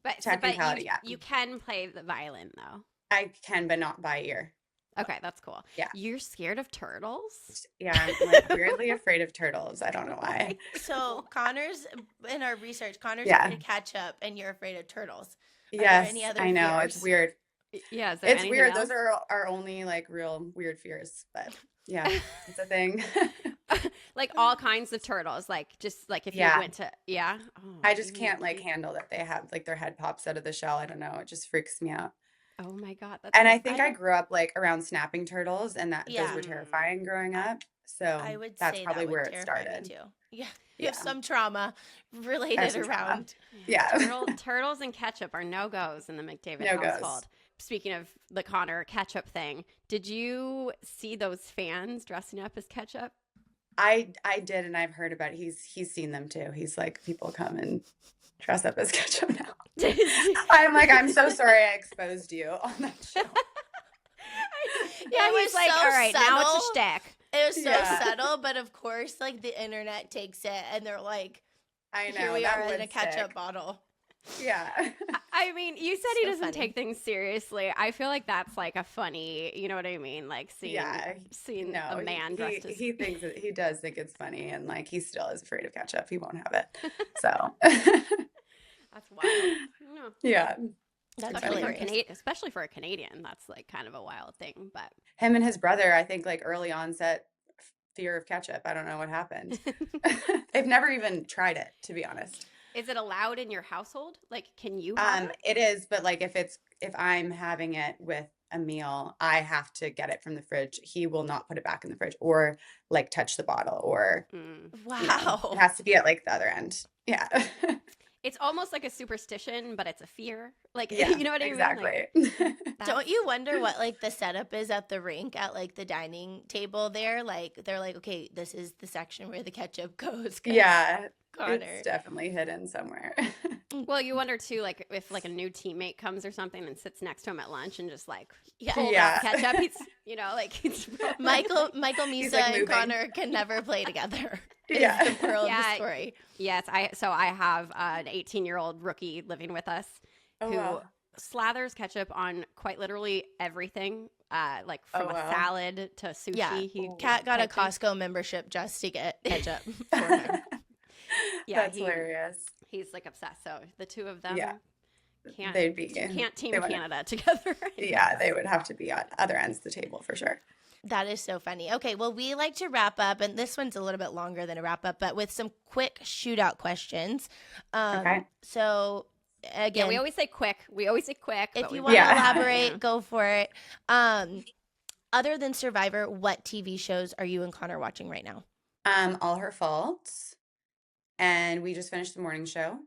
[SPEAKER 1] But
[SPEAKER 2] Technicality, yeah.
[SPEAKER 1] you can play the violin though.
[SPEAKER 2] I can, but not by ear.
[SPEAKER 1] Okay, that's cool.
[SPEAKER 2] Yeah.
[SPEAKER 1] You're scared of turtles?
[SPEAKER 2] Yeah, I'm like weirdly afraid of turtles. I don't know why.
[SPEAKER 3] So Connor's in our research, Connor's
[SPEAKER 2] Yeah.
[SPEAKER 3] afraid of ketchup, and you're afraid of turtles. there
[SPEAKER 2] Yes,
[SPEAKER 3] any other
[SPEAKER 2] I know.
[SPEAKER 3] fears?
[SPEAKER 2] It's weird.
[SPEAKER 1] Yeah, is there
[SPEAKER 2] It's
[SPEAKER 1] anything
[SPEAKER 2] weird.
[SPEAKER 1] else?
[SPEAKER 2] Those are our only real weird fears, but yeah, it's a thing.
[SPEAKER 1] Like all kinds of turtles. Like just like if
[SPEAKER 2] Yeah.
[SPEAKER 1] you went to Oh,
[SPEAKER 2] I just
[SPEAKER 1] you-
[SPEAKER 2] can't handle that they have their head pops out of the shell. I don't know. It just freaks me out.
[SPEAKER 1] Oh my god, that's
[SPEAKER 2] And
[SPEAKER 1] so
[SPEAKER 2] I think I
[SPEAKER 1] funny.
[SPEAKER 2] grew up around snapping turtles, and those
[SPEAKER 3] Yeah.
[SPEAKER 2] were terrifying growing up. So
[SPEAKER 3] I would
[SPEAKER 2] that's
[SPEAKER 3] say
[SPEAKER 2] probably
[SPEAKER 3] that
[SPEAKER 2] where
[SPEAKER 3] would
[SPEAKER 2] it
[SPEAKER 3] terrify me
[SPEAKER 2] started.
[SPEAKER 3] too. Yeah, you
[SPEAKER 2] Yeah.
[SPEAKER 3] have some trauma related
[SPEAKER 2] some trauma.
[SPEAKER 3] around.
[SPEAKER 2] Yeah.
[SPEAKER 1] Turtles and ketchup are no goes in the McDavid
[SPEAKER 2] No-goes.
[SPEAKER 1] household. Speaking of the Connor ketchup thing, did you see those fans dressing up as ketchup?
[SPEAKER 2] I did, and I've heard about it. He's seen them too. He's like, people come and dress up as ketchup now. I'm like, I'm so sorry I exposed you on that show.
[SPEAKER 1] Yeah,
[SPEAKER 3] It
[SPEAKER 1] he's
[SPEAKER 3] was
[SPEAKER 1] like,
[SPEAKER 3] so
[SPEAKER 1] all right, now it's a
[SPEAKER 3] subtle.
[SPEAKER 1] shtick.
[SPEAKER 3] It was so
[SPEAKER 2] Yeah.
[SPEAKER 3] subtle, but of course, like the internet takes it, and they're like,
[SPEAKER 2] I know.
[SPEAKER 3] Here we
[SPEAKER 2] that
[SPEAKER 3] are in
[SPEAKER 2] would
[SPEAKER 3] a ketchup
[SPEAKER 2] stick.
[SPEAKER 3] bottle.
[SPEAKER 2] Yeah.
[SPEAKER 1] I mean, you said he
[SPEAKER 3] So
[SPEAKER 1] doesn't
[SPEAKER 3] funny.
[SPEAKER 1] take things seriously. I feel like that's like a funny, you know what I mean? Like
[SPEAKER 2] Yeah.
[SPEAKER 1] seeing
[SPEAKER 2] No,
[SPEAKER 1] a man dressed as
[SPEAKER 2] he thinks he does think it's funny, and like he still is afraid of ketchup. He won't have it. So
[SPEAKER 1] that's wild. No.
[SPEAKER 2] yeah.
[SPEAKER 3] That's
[SPEAKER 1] Especially for
[SPEAKER 3] hilarious.
[SPEAKER 1] Especially for a Canadian, that's like kind of a wild thing. But
[SPEAKER 2] Him and his brother, I think like early onset fear of ketchup. I don't know what happened. They've never even tried it, to be honest.
[SPEAKER 1] is it allowed in your household? Like, can you have it?
[SPEAKER 2] It is, but like if I'm having it with a meal, I have to get it from the fridge. He will not put it back in the fridge or like touch the bottle or
[SPEAKER 1] Mm.
[SPEAKER 2] you know,
[SPEAKER 3] Wow.
[SPEAKER 2] it has to be at like the other end. Yeah.
[SPEAKER 1] It's almost like a superstition, but it's a fear. Like,
[SPEAKER 2] Yeah,
[SPEAKER 1] you know what I mean?
[SPEAKER 2] exactly.
[SPEAKER 1] Like,
[SPEAKER 3] Don't you wonder what like the setup is at the rink at like the dining table there? Like they're like, okay, this is the section where the ketchup goes. 'cause
[SPEAKER 2] Yeah,
[SPEAKER 3] Connor.
[SPEAKER 2] it's definitely hidden somewhere.
[SPEAKER 1] well, you wonder too, like if like a new teammate comes or something and sits next to him at lunch and just like
[SPEAKER 3] Yeah.
[SPEAKER 1] pulls
[SPEAKER 2] Yeah.
[SPEAKER 1] out ketchup, he's like he's
[SPEAKER 3] Michael
[SPEAKER 2] He's,
[SPEAKER 3] Misa
[SPEAKER 2] like,
[SPEAKER 3] and
[SPEAKER 2] moving.
[SPEAKER 3] Connor can never play together. Is
[SPEAKER 2] Yeah.
[SPEAKER 3] the moral of
[SPEAKER 1] Yeah.
[SPEAKER 3] the story.
[SPEAKER 1] Yes, I have an 18-year-old rookie living with us
[SPEAKER 2] Oh,
[SPEAKER 1] who
[SPEAKER 2] wow.
[SPEAKER 1] slathers ketchup on quite literally everything, like
[SPEAKER 2] Oh,
[SPEAKER 1] from a
[SPEAKER 2] wow.
[SPEAKER 1] salad to sushi.
[SPEAKER 3] Yeah.
[SPEAKER 1] He
[SPEAKER 3] Kat got a
[SPEAKER 1] type thing.
[SPEAKER 3] Costco membership just to get ketchup for him.
[SPEAKER 1] Yeah,
[SPEAKER 2] That's hilarious.
[SPEAKER 1] He's like obsessed. So the two of them
[SPEAKER 2] Yeah.
[SPEAKER 1] can't
[SPEAKER 2] They'd be
[SPEAKER 1] can't team
[SPEAKER 2] they wouldn't-
[SPEAKER 1] Canada together.
[SPEAKER 2] Yeah, they would have to be at other ends of the table for sure.
[SPEAKER 3] That is so funny. Okay, well, we like to wrap up, and this one's a little bit longer than a wrap up, but with some quick shootout questions.
[SPEAKER 2] Okay.
[SPEAKER 3] So,
[SPEAKER 1] Yeah,
[SPEAKER 3] again,
[SPEAKER 1] we always say quick. But
[SPEAKER 3] if
[SPEAKER 1] we
[SPEAKER 3] you
[SPEAKER 1] want
[SPEAKER 3] want to
[SPEAKER 2] Yeah.
[SPEAKER 3] elaborate, go for it. Other than Survivor, what TV shows are you and Connor watching right now?
[SPEAKER 2] All Her Fault. And we just finished the morning show.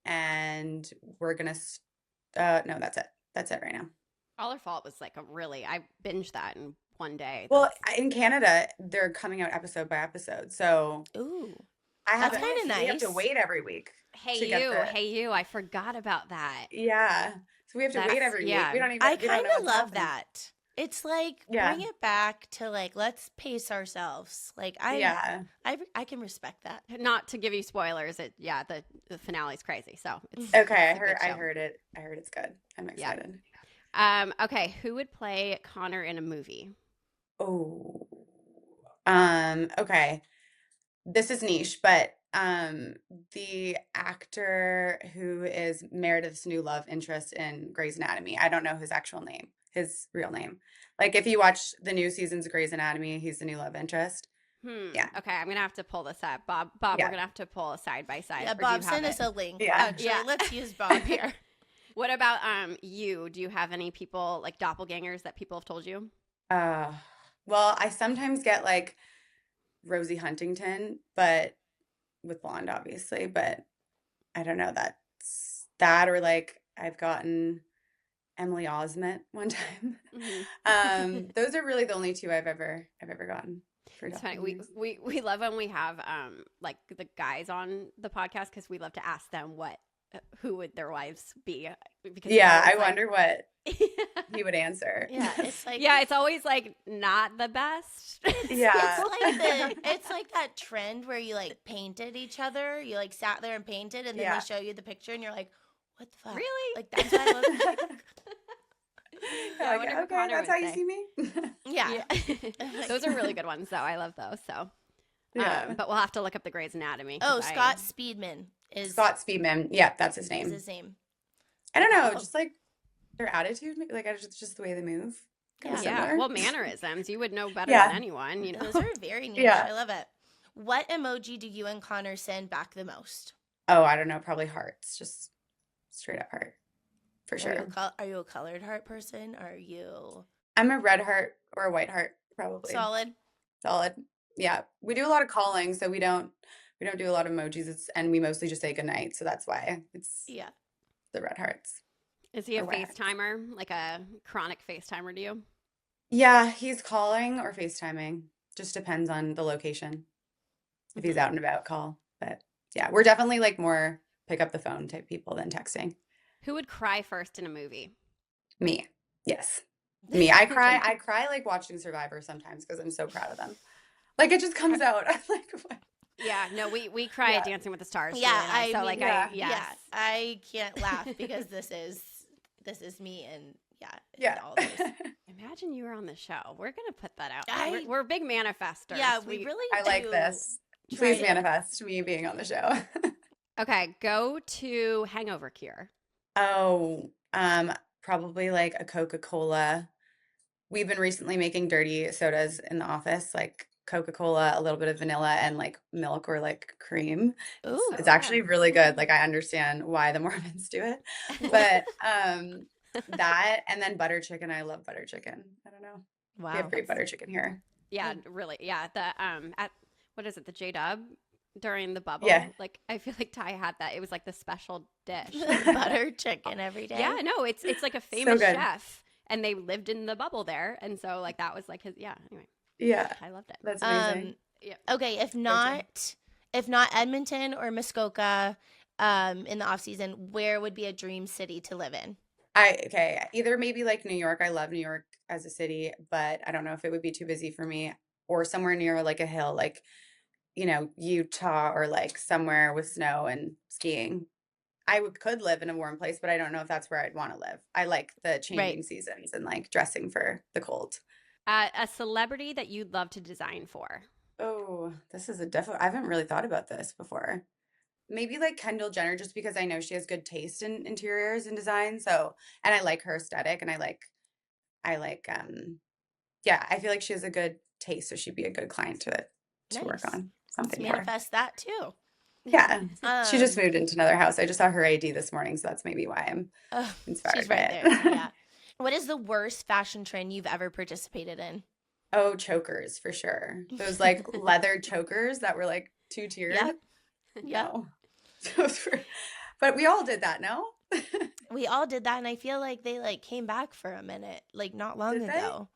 [SPEAKER 2] And we're gonna no, that's it. That's it right now.
[SPEAKER 1] All Our Fault was like I binged that in one day.
[SPEAKER 2] Well, in Canada, they're coming out episode by episode. So
[SPEAKER 3] Ooh,
[SPEAKER 2] I
[SPEAKER 3] That's
[SPEAKER 2] haven't
[SPEAKER 3] kinda
[SPEAKER 2] we have to
[SPEAKER 3] nice.
[SPEAKER 2] wait every week. to get the-
[SPEAKER 1] Hey you, I forgot about that.
[SPEAKER 2] Yeah. So we have to wait
[SPEAKER 1] That's-
[SPEAKER 2] every
[SPEAKER 1] yeah.
[SPEAKER 2] week. We don't even
[SPEAKER 3] I
[SPEAKER 2] we don't
[SPEAKER 3] kind
[SPEAKER 2] know
[SPEAKER 3] of
[SPEAKER 2] what's
[SPEAKER 3] love
[SPEAKER 2] happening.
[SPEAKER 3] that. It's like
[SPEAKER 2] Yeah.
[SPEAKER 3] bring it back to like let's pace ourselves. Like
[SPEAKER 2] Yeah.
[SPEAKER 3] I can respect that.
[SPEAKER 1] Not to give you spoilers, the finale's crazy. So it's
[SPEAKER 2] Okay, I
[SPEAKER 1] it's a good show.
[SPEAKER 2] heard it. I heard it's good. I'm
[SPEAKER 1] Yeah.
[SPEAKER 2] excited.
[SPEAKER 1] Okay, who would play Connor in a movie?
[SPEAKER 2] Oh. Okay. This is niche, but the actor who is Meredith's new love interest in Grey's Anatomy. I don't know his actual name, his real name. Like if you watch the new seasons of Grey's Anatomy, he's the new love interest. Yeah.
[SPEAKER 1] Okay, I'm gonna have to pull this up. Bob,
[SPEAKER 2] Yeah.
[SPEAKER 1] we're gonna have to pull a side by side.
[SPEAKER 3] Yeah,
[SPEAKER 1] or do
[SPEAKER 3] Bob,
[SPEAKER 1] you have
[SPEAKER 3] send us
[SPEAKER 1] it?
[SPEAKER 3] a link.
[SPEAKER 2] Yeah.
[SPEAKER 3] Actually,
[SPEAKER 1] Yeah.
[SPEAKER 3] let's use Bob here.
[SPEAKER 1] What about you? Do you have any people like doppelgangers that people have told you?
[SPEAKER 2] Well, I sometimes get like Rosie Huntington, but with blonde, obviously, but I don't know. That's that, or like I've gotten Emily Osment one time.
[SPEAKER 1] Mhm.
[SPEAKER 2] Those are really the only two I've ever gotten. For
[SPEAKER 1] It's funny. We,
[SPEAKER 2] doppelgangers.
[SPEAKER 1] we love when we have like the guys on the podcast because we love to ask them who would their wives be because
[SPEAKER 2] Yeah,
[SPEAKER 1] it's
[SPEAKER 2] I
[SPEAKER 1] always
[SPEAKER 2] wonder what
[SPEAKER 1] like-
[SPEAKER 2] he would answer.
[SPEAKER 3] Yeah, it's like
[SPEAKER 1] yeah, it's always like not the best.
[SPEAKER 2] Yeah.
[SPEAKER 3] it's like that trend where you like painted each other. You like sat there and painted, and then
[SPEAKER 2] Yeah.
[SPEAKER 3] they show you the picture, and you're like, "What the fuck?"
[SPEAKER 1] Really?
[SPEAKER 3] Like that's what I look like.
[SPEAKER 1] Yeah, I
[SPEAKER 2] Like,
[SPEAKER 1] wonder who
[SPEAKER 2] okay,
[SPEAKER 1] Connor
[SPEAKER 2] that's
[SPEAKER 1] would
[SPEAKER 2] how you
[SPEAKER 1] say.
[SPEAKER 2] see me.
[SPEAKER 3] Yeah.
[SPEAKER 1] Those are really good ones though. I love those. So,
[SPEAKER 2] Yeah.
[SPEAKER 1] but we'll have to look up the Grey's Anatomy. 'cause
[SPEAKER 3] Oh, Scott Speedman is
[SPEAKER 2] Scott Speedman. Yeah, that's his
[SPEAKER 3] is
[SPEAKER 2] name.
[SPEAKER 3] his name.
[SPEAKER 2] I don't know,
[SPEAKER 3] Oh.
[SPEAKER 2] just like their attitude, like just the way they move. Kinda
[SPEAKER 3] Yeah.
[SPEAKER 1] Yeah,
[SPEAKER 2] similar.
[SPEAKER 1] well, mannerisms. You would know better
[SPEAKER 2] Yeah.
[SPEAKER 1] than anyone. You know.
[SPEAKER 3] Those are very niche.
[SPEAKER 2] Yeah.
[SPEAKER 3] I love it. What emoji do you and Connor send back the most?
[SPEAKER 2] Oh, I don't know, probably hearts, just straight up heart, for sure.
[SPEAKER 3] Are you a colored heart person? Are you
[SPEAKER 2] I'm a red heart or a white heart, probably.
[SPEAKER 3] solid?
[SPEAKER 2] Solid. Yeah, we do a lot of calling, so we don't do a lot of emojis. And we mostly just say goodnight, so that's why it's
[SPEAKER 3] Yeah.
[SPEAKER 2] the red hearts.
[SPEAKER 1] Is he a
[SPEAKER 2] Or wax.
[SPEAKER 1] FaceTimer, like a chronic FaceTimer to you?
[SPEAKER 2] Yeah, he's calling or FaceTiming. Just depends on the location. If he's out and about, call. But yeah, we're definitely like more pick up the phone type people than texting.
[SPEAKER 1] Who would cry first in a movie?
[SPEAKER 2] Me. Yes. Me. I cry like watching Survivor sometimes because I'm so proud of them. Like it just comes out. I'm like, what?
[SPEAKER 1] Yeah, no, we cry at
[SPEAKER 2] Yeah.
[SPEAKER 1] Dancing with the Stars.
[SPEAKER 3] Yeah,
[SPEAKER 1] Julie and
[SPEAKER 3] I
[SPEAKER 1] so
[SPEAKER 3] mean,
[SPEAKER 1] like
[SPEAKER 2] yeah.
[SPEAKER 3] Yeah, I can't laugh because this is me, and
[SPEAKER 2] Yeah.
[SPEAKER 3] all those.
[SPEAKER 1] Imagine you were on the show. We're gonna put that out.
[SPEAKER 3] I-
[SPEAKER 1] We're big manifestors.
[SPEAKER 3] Yeah, we really
[SPEAKER 2] I like
[SPEAKER 3] do
[SPEAKER 2] this.
[SPEAKER 3] try
[SPEAKER 2] Please
[SPEAKER 3] to-
[SPEAKER 2] manifest me being on the show.
[SPEAKER 1] Okay, go to hangover cure.
[SPEAKER 2] Oh, probably like a Coca-Cola. We've been recently making dirty sodas in the office, like Coca-Cola, a little bit of vanilla, and like milk or like cream.
[SPEAKER 3] Ooh.
[SPEAKER 2] It's actually really good. Like I understand why the Mormons do it. But that and then butter chicken. I love butter chicken. I don't know. We
[SPEAKER 3] Wow.
[SPEAKER 2] have great butter chicken here.
[SPEAKER 1] Yeah, really. Yeah, the at what is it? The J Dub during the bubble.
[SPEAKER 2] Yeah.
[SPEAKER 1] Like I feel like Ty had that. It was like the special dish.
[SPEAKER 3] Butter chicken every day.
[SPEAKER 1] Yeah, no, it's like a famous
[SPEAKER 2] good.
[SPEAKER 1] chef, and they lived in the bubble there, and so like that was like his. Yeah. Anyway,
[SPEAKER 2] Yeah,
[SPEAKER 1] I loved it.
[SPEAKER 2] that's amazing.
[SPEAKER 3] Okay, if not Edmonton or Muskoka, in the off season, where would be a dream city to live in?
[SPEAKER 2] Okay, either maybe like New York. I love New York as a city, but I don't know if it would be too busy for me, or somewhere near like a hill, like Utah or like somewhere with snow and skiing. Could live in a warm place, but I don't know if that's where I'd want to live. I like the changing seasons and like dressing for the cold.
[SPEAKER 1] A celebrity that you'd love to design for.
[SPEAKER 2] Oh, this is I haven't really thought about this before. Maybe like Kendall Jenner, just because I know she has good taste in interiors and design. So, and I like her aesthetic, and I like, yeah, I feel like she has a good taste, so she'd be a good client to work
[SPEAKER 3] Nice.
[SPEAKER 2] on
[SPEAKER 3] Let's
[SPEAKER 2] something for.
[SPEAKER 3] manifest that too.
[SPEAKER 2] Yeah, she just
[SPEAKER 3] Um,
[SPEAKER 2] moved into another house. I just saw her ID this morning, so that's maybe why I'm
[SPEAKER 3] oh,
[SPEAKER 2] inspired
[SPEAKER 3] she's
[SPEAKER 2] by
[SPEAKER 3] right
[SPEAKER 2] it.
[SPEAKER 3] there. Yeah. What is the worst fashion trend you've ever participated in?
[SPEAKER 2] Oh, chokers for sure. Those like leather chokers that were like two-tiered.
[SPEAKER 3] Yep. Yep.
[SPEAKER 2] No. Those were, but we all did that, no?
[SPEAKER 3] We all did that, and I feel like they like came back for a minute, like not long
[SPEAKER 2] Did they?
[SPEAKER 3] ago.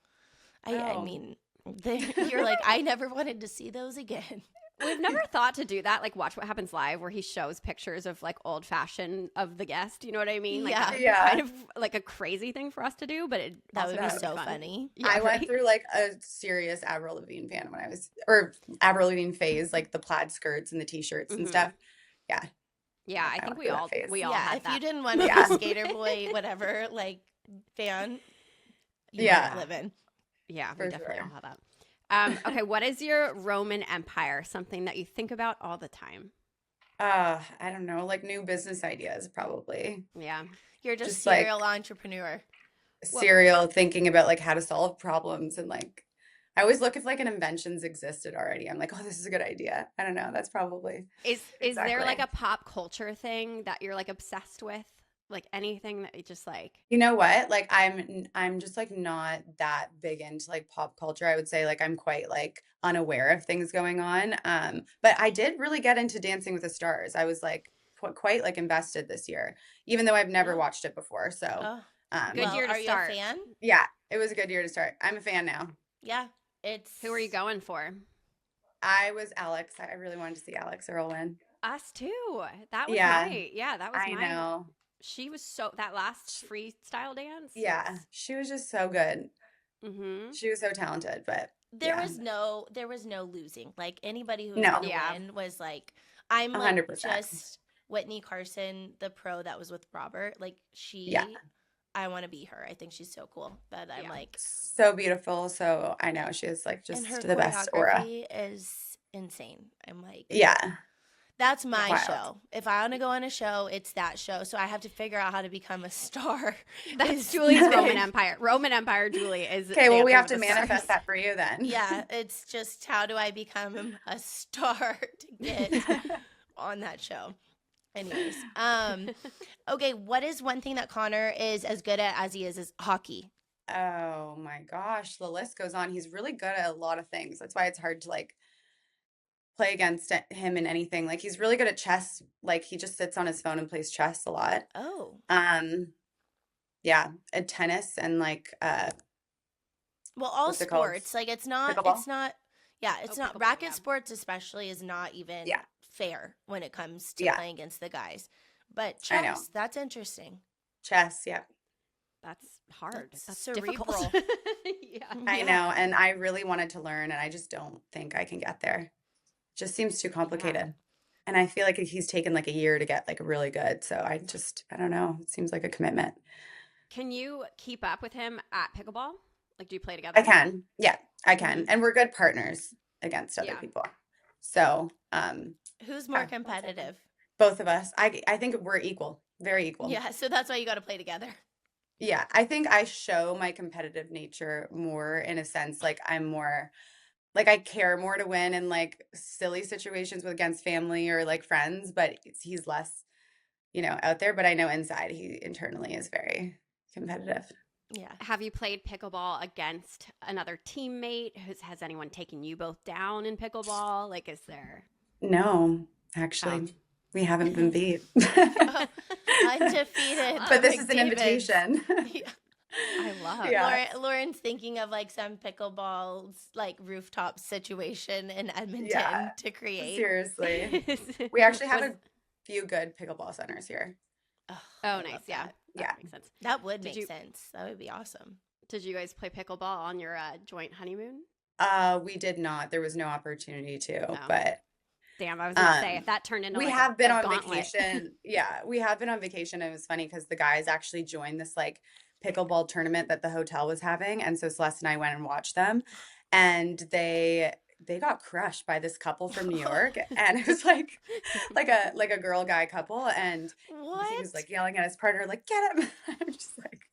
[SPEAKER 3] I
[SPEAKER 2] Oh.
[SPEAKER 3] mean, you're like, I never wanted to see those again.
[SPEAKER 1] We've never thought to do that. Like Watch What Happens Live, where he shows pictures of like old fashioned of the guest. You know what I mean? Like,
[SPEAKER 3] Yeah.
[SPEAKER 1] that would be
[SPEAKER 2] Yeah.
[SPEAKER 1] kind of like a crazy thing for us to do, but it
[SPEAKER 3] That
[SPEAKER 1] also
[SPEAKER 3] would be
[SPEAKER 1] be
[SPEAKER 3] so
[SPEAKER 1] fun.
[SPEAKER 3] funny.
[SPEAKER 1] Yeah,
[SPEAKER 2] I went
[SPEAKER 1] right?
[SPEAKER 2] through like a serious Avril Lavigne fan when I was, or Avril Lavigne phase, like the plaid skirts and the t-shirts and
[SPEAKER 1] Mhm.
[SPEAKER 2] stuff.
[SPEAKER 1] Yeah, I
[SPEAKER 2] I
[SPEAKER 1] think
[SPEAKER 2] went
[SPEAKER 1] we
[SPEAKER 2] through that
[SPEAKER 1] all
[SPEAKER 2] phase.
[SPEAKER 1] we all
[SPEAKER 3] Yeah,
[SPEAKER 1] had
[SPEAKER 3] if
[SPEAKER 1] that.
[SPEAKER 3] you didn't want to
[SPEAKER 2] Yeah.
[SPEAKER 3] be skater boy, whatever, like fan, you
[SPEAKER 2] Yeah.
[SPEAKER 3] weren't living.
[SPEAKER 1] Yeah, we
[SPEAKER 2] For
[SPEAKER 1] definitely
[SPEAKER 2] sure.
[SPEAKER 1] all had that. Okay, what is your Roman Empire? Something that you think about all the time?
[SPEAKER 2] I don't know, like new business ideas probably.
[SPEAKER 1] Yeah.
[SPEAKER 3] You're just
[SPEAKER 2] Just, like-
[SPEAKER 3] serial entrepreneur.
[SPEAKER 2] Serial thinking about like how to solve problems, and like I always look if like an inventions existed already. I'm like, oh, this is a good idea. I don't know. That's probably
[SPEAKER 1] Is there like
[SPEAKER 2] Exactly.
[SPEAKER 1] a pop culture thing that you're like obsessed with? Like anything that you just like?
[SPEAKER 2] You know what? Like I'm just like not that big into like pop culture. I would say like I'm quite like unaware of things going on. But I did really get into Dancing with the Stars. I was like quite like invested this year, even though I've never
[SPEAKER 3] Oh.
[SPEAKER 2] watched it before. So
[SPEAKER 3] Oh,
[SPEAKER 1] Good
[SPEAKER 3] well,
[SPEAKER 1] year to
[SPEAKER 3] are
[SPEAKER 1] start.
[SPEAKER 3] you a fan?
[SPEAKER 2] yeah, it was a good year to start. I'm a fan now.
[SPEAKER 3] Yeah, it's.
[SPEAKER 1] Who are you going for?
[SPEAKER 2] I was Alex. I really wanted to see Alex Earl win.
[SPEAKER 1] Us too. That was
[SPEAKER 2] Yeah.
[SPEAKER 1] that was
[SPEAKER 2] I
[SPEAKER 1] my.
[SPEAKER 2] know.
[SPEAKER 1] She was that last freestyle dance.
[SPEAKER 2] Yeah, she was just so good.
[SPEAKER 1] Mm-hmm.
[SPEAKER 2] She was so talented, but
[SPEAKER 3] There
[SPEAKER 2] yeah.
[SPEAKER 3] was no losing. Like anybody who was
[SPEAKER 2] No.
[SPEAKER 3] gonna
[SPEAKER 1] Yeah.
[SPEAKER 3] win was like, I'm like
[SPEAKER 2] 100%.
[SPEAKER 3] just Whitney Carson, the pro that was with Robert. Like
[SPEAKER 2] Yeah.
[SPEAKER 3] I want to be her. I think she's so cool. But I'm
[SPEAKER 1] Yeah.
[SPEAKER 3] like,
[SPEAKER 2] so beautiful. So I know she has like
[SPEAKER 3] and her
[SPEAKER 2] just the best aura.
[SPEAKER 3] choreography is insane. I'm like,
[SPEAKER 2] Yeah.
[SPEAKER 3] that's my
[SPEAKER 2] Wild.
[SPEAKER 3] show. If I want to go on a show, it's that show. So I have to figure out how to become a star.
[SPEAKER 1] That's
[SPEAKER 3] Is-
[SPEAKER 1] Julie's Roman Empire. Roman Empire Julie is.
[SPEAKER 2] Okay, well we
[SPEAKER 1] Dancing
[SPEAKER 2] have
[SPEAKER 1] with
[SPEAKER 2] to
[SPEAKER 1] the Stars.
[SPEAKER 2] manifest that for you then.
[SPEAKER 3] Yeah, it's just how do I become a star to get on that show. Anyways, okay, what is one thing that Connor is as good at as he is hockey?
[SPEAKER 2] Oh my gosh, the list goes on. He's really good at a lot of things. That's why it's hard to like play against him in anything. Like he's really good at chess. Like he just sits on his phone and plays chess a lot.
[SPEAKER 3] Oh,
[SPEAKER 2] Yeah, at tennis and like
[SPEAKER 3] well, all
[SPEAKER 2] What's it called?
[SPEAKER 3] sports. Like it's
[SPEAKER 2] Pickleball?
[SPEAKER 3] not. Yeah, it's
[SPEAKER 1] Oh,
[SPEAKER 3] not.
[SPEAKER 1] pickleball,
[SPEAKER 3] Racket
[SPEAKER 1] yeah.
[SPEAKER 3] sports especially is not even
[SPEAKER 2] Yeah.
[SPEAKER 3] fair when it comes to
[SPEAKER 2] Yeah.
[SPEAKER 3] playing against the guys. But
[SPEAKER 2] I know.
[SPEAKER 3] chess, that's interesting.
[SPEAKER 2] chess. Yeah,
[SPEAKER 1] That's hard.
[SPEAKER 3] That's
[SPEAKER 1] That's
[SPEAKER 3] cerebral.
[SPEAKER 1] difficult. Yeah.
[SPEAKER 2] I
[SPEAKER 3] Yeah.
[SPEAKER 2] know. And I really wanted to learn, and I just don't think I can get there. Just seems too
[SPEAKER 1] Yeah.
[SPEAKER 2] complicated. And I feel like he's taken like a year to get like really good. So I don't know. It seems like a commitment.
[SPEAKER 1] Can you keep up with him at pickleball? Like, do you play
[SPEAKER 2] I
[SPEAKER 1] together?
[SPEAKER 2] can. Yeah, I
[SPEAKER 1] Hmm.
[SPEAKER 2] can. And we're good partners against other
[SPEAKER 1] Yeah.
[SPEAKER 2] people. So,
[SPEAKER 3] Who's more
[SPEAKER 2] yeah,
[SPEAKER 3] competitive?
[SPEAKER 2] both of us. I think we're equal, very equal.
[SPEAKER 3] Yeah, so that's why you got to play together.
[SPEAKER 2] Yeah, I think I show my competitive nature more in a sense, like I'm more like I care more to win in like silly situations with against family or like friends, but he's less, out there. But I know inside he internally is very competitive.
[SPEAKER 3] Yeah.
[SPEAKER 1] Have you played pickleball against another teammate? Has anyone taken you both down in pickleball? Like, is there?
[SPEAKER 2] No, actually, we haven't been beat.
[SPEAKER 3] Undefeated.
[SPEAKER 2] But this is an
[SPEAKER 3] McDavid's.
[SPEAKER 2] invitation.
[SPEAKER 3] Yeah.
[SPEAKER 1] I love.
[SPEAKER 2] Yeah.
[SPEAKER 3] Lauren's thinking of like some pickleball like rooftop situation in Edmonton
[SPEAKER 2] Yeah.
[SPEAKER 3] to create.
[SPEAKER 2] Seriously. We actually have
[SPEAKER 1] Was-
[SPEAKER 2] a few good pickleball centers here.
[SPEAKER 3] Oh,
[SPEAKER 1] Oh,
[SPEAKER 3] I
[SPEAKER 1] nice.
[SPEAKER 3] love
[SPEAKER 1] Yeah.
[SPEAKER 3] that.
[SPEAKER 1] That
[SPEAKER 2] Yeah.
[SPEAKER 1] makes sense.
[SPEAKER 3] That would
[SPEAKER 1] Did
[SPEAKER 3] make
[SPEAKER 1] you-
[SPEAKER 3] sense. That would be awesome.
[SPEAKER 1] Did you guys play pickleball on your joint honeymoon?
[SPEAKER 2] We did not. There was no opportunity to,
[SPEAKER 1] Oh.
[SPEAKER 2] but
[SPEAKER 1] Damn, I was gonna say if that turned into
[SPEAKER 2] we
[SPEAKER 1] like
[SPEAKER 2] have been
[SPEAKER 1] a
[SPEAKER 2] on
[SPEAKER 1] gauntlet.
[SPEAKER 2] vacation. Yeah, we have been on vacation. It was funny because the guys actually joined this like pickleball tournament that the hotel was having, and so Celeste and I went and watched them, and they got crushed by this couple from New York, and it was like a girl guy couple, and
[SPEAKER 3] What?
[SPEAKER 2] he was like yelling at his partner like get him. I'm just like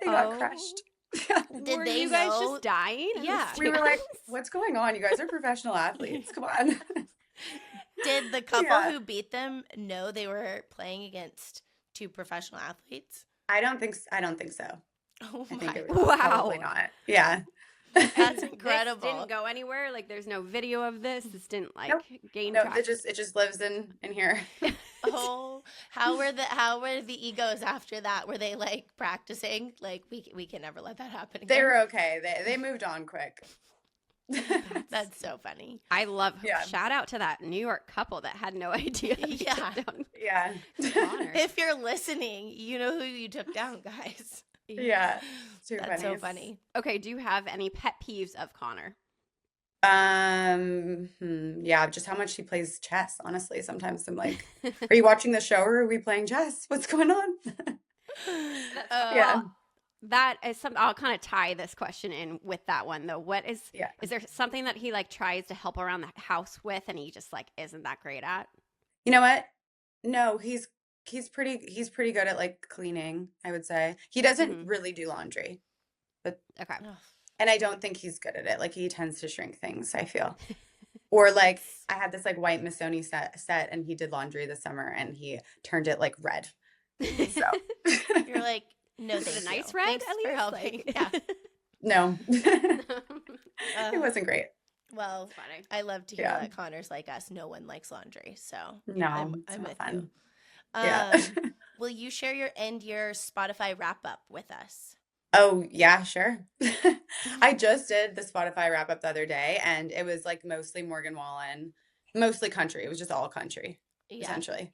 [SPEAKER 2] they got crushed. Yeah.
[SPEAKER 3] Did
[SPEAKER 1] Were
[SPEAKER 3] they
[SPEAKER 1] you guys
[SPEAKER 3] know?
[SPEAKER 1] just dying? in the
[SPEAKER 3] Yeah.
[SPEAKER 2] We were like,
[SPEAKER 1] stands?
[SPEAKER 2] what's going on? You guys are professional athletes. Come on.
[SPEAKER 3] Did the couple
[SPEAKER 2] Yeah.
[SPEAKER 3] who beat them know they were playing against two professional athletes?
[SPEAKER 2] I don't think so.
[SPEAKER 3] Oh
[SPEAKER 2] I
[SPEAKER 3] my
[SPEAKER 2] think it
[SPEAKER 3] god.
[SPEAKER 2] was
[SPEAKER 1] Wow.
[SPEAKER 2] probably not. Yeah.
[SPEAKER 3] That's
[SPEAKER 1] This
[SPEAKER 3] incredible.
[SPEAKER 1] didn't go anywhere. Like, there's no video of this. This didn't like
[SPEAKER 2] Nope.
[SPEAKER 1] gain
[SPEAKER 2] No,
[SPEAKER 1] traction.
[SPEAKER 2] it just lives in here.
[SPEAKER 3] Oh, how were the egos after that? Were they like practicing? Like we can never let that happen again.
[SPEAKER 2] They were okay. They moved on quick.
[SPEAKER 3] That's so funny.
[SPEAKER 1] I love.
[SPEAKER 2] Yeah.
[SPEAKER 1] Shout out to that New York couple that had no idea. they
[SPEAKER 3] Yeah.
[SPEAKER 1] took down
[SPEAKER 2] Yeah.
[SPEAKER 1] Connor.
[SPEAKER 3] If you're listening, you know who you took down, guys.
[SPEAKER 2] Yeah. Too
[SPEAKER 3] That's
[SPEAKER 2] funny.
[SPEAKER 3] so funny.
[SPEAKER 1] Okay, do you have any pet peeves of Connor?
[SPEAKER 2] Yeah, just how much he plays chess, honestly. Sometimes I'm like, are you watching the show or are we playing chess? What's going on? Yeah.
[SPEAKER 1] Well, that is some. I'll kind of tie this question in with that one though. What is?
[SPEAKER 2] Yeah.
[SPEAKER 1] Is there something that he like tries to help around the house with, and he just like isn't that great at?
[SPEAKER 2] You know what? No, he's pretty good at like cleaning, I would say. He doesn't
[SPEAKER 1] Mhm.
[SPEAKER 2] really do laundry.
[SPEAKER 1] Okay.
[SPEAKER 3] Ugh.
[SPEAKER 2] And I don't think he's good at it. Like he tends to shrink things, I feel. Or like I had this like white Missoni set and he did laundry this summer and he turned it like red. So
[SPEAKER 3] You're like, no,
[SPEAKER 1] Is it
[SPEAKER 3] thank
[SPEAKER 1] a nice
[SPEAKER 3] you.
[SPEAKER 1] red
[SPEAKER 3] Thanks
[SPEAKER 1] at
[SPEAKER 3] for
[SPEAKER 1] least?
[SPEAKER 3] helping.
[SPEAKER 1] Like-
[SPEAKER 3] Yeah.
[SPEAKER 2] no.
[SPEAKER 3] Uh,
[SPEAKER 2] It wasn't great.
[SPEAKER 3] Well,
[SPEAKER 1] Funny.
[SPEAKER 3] I love to hear
[SPEAKER 2] Yeah.
[SPEAKER 3] that Connor's like us. No one likes laundry, so
[SPEAKER 2] No,
[SPEAKER 3] I'm
[SPEAKER 2] it's
[SPEAKER 3] with
[SPEAKER 2] not fun.
[SPEAKER 3] you.
[SPEAKER 2] Yeah.
[SPEAKER 3] Will you share your Spotify wrap up with us?
[SPEAKER 2] Oh, yeah, sure. I just did the Spotify wrap up the other day and it was like mostly Morgan Wallen, mostly country. It was just all country,
[SPEAKER 3] Yeah,
[SPEAKER 2] essentially.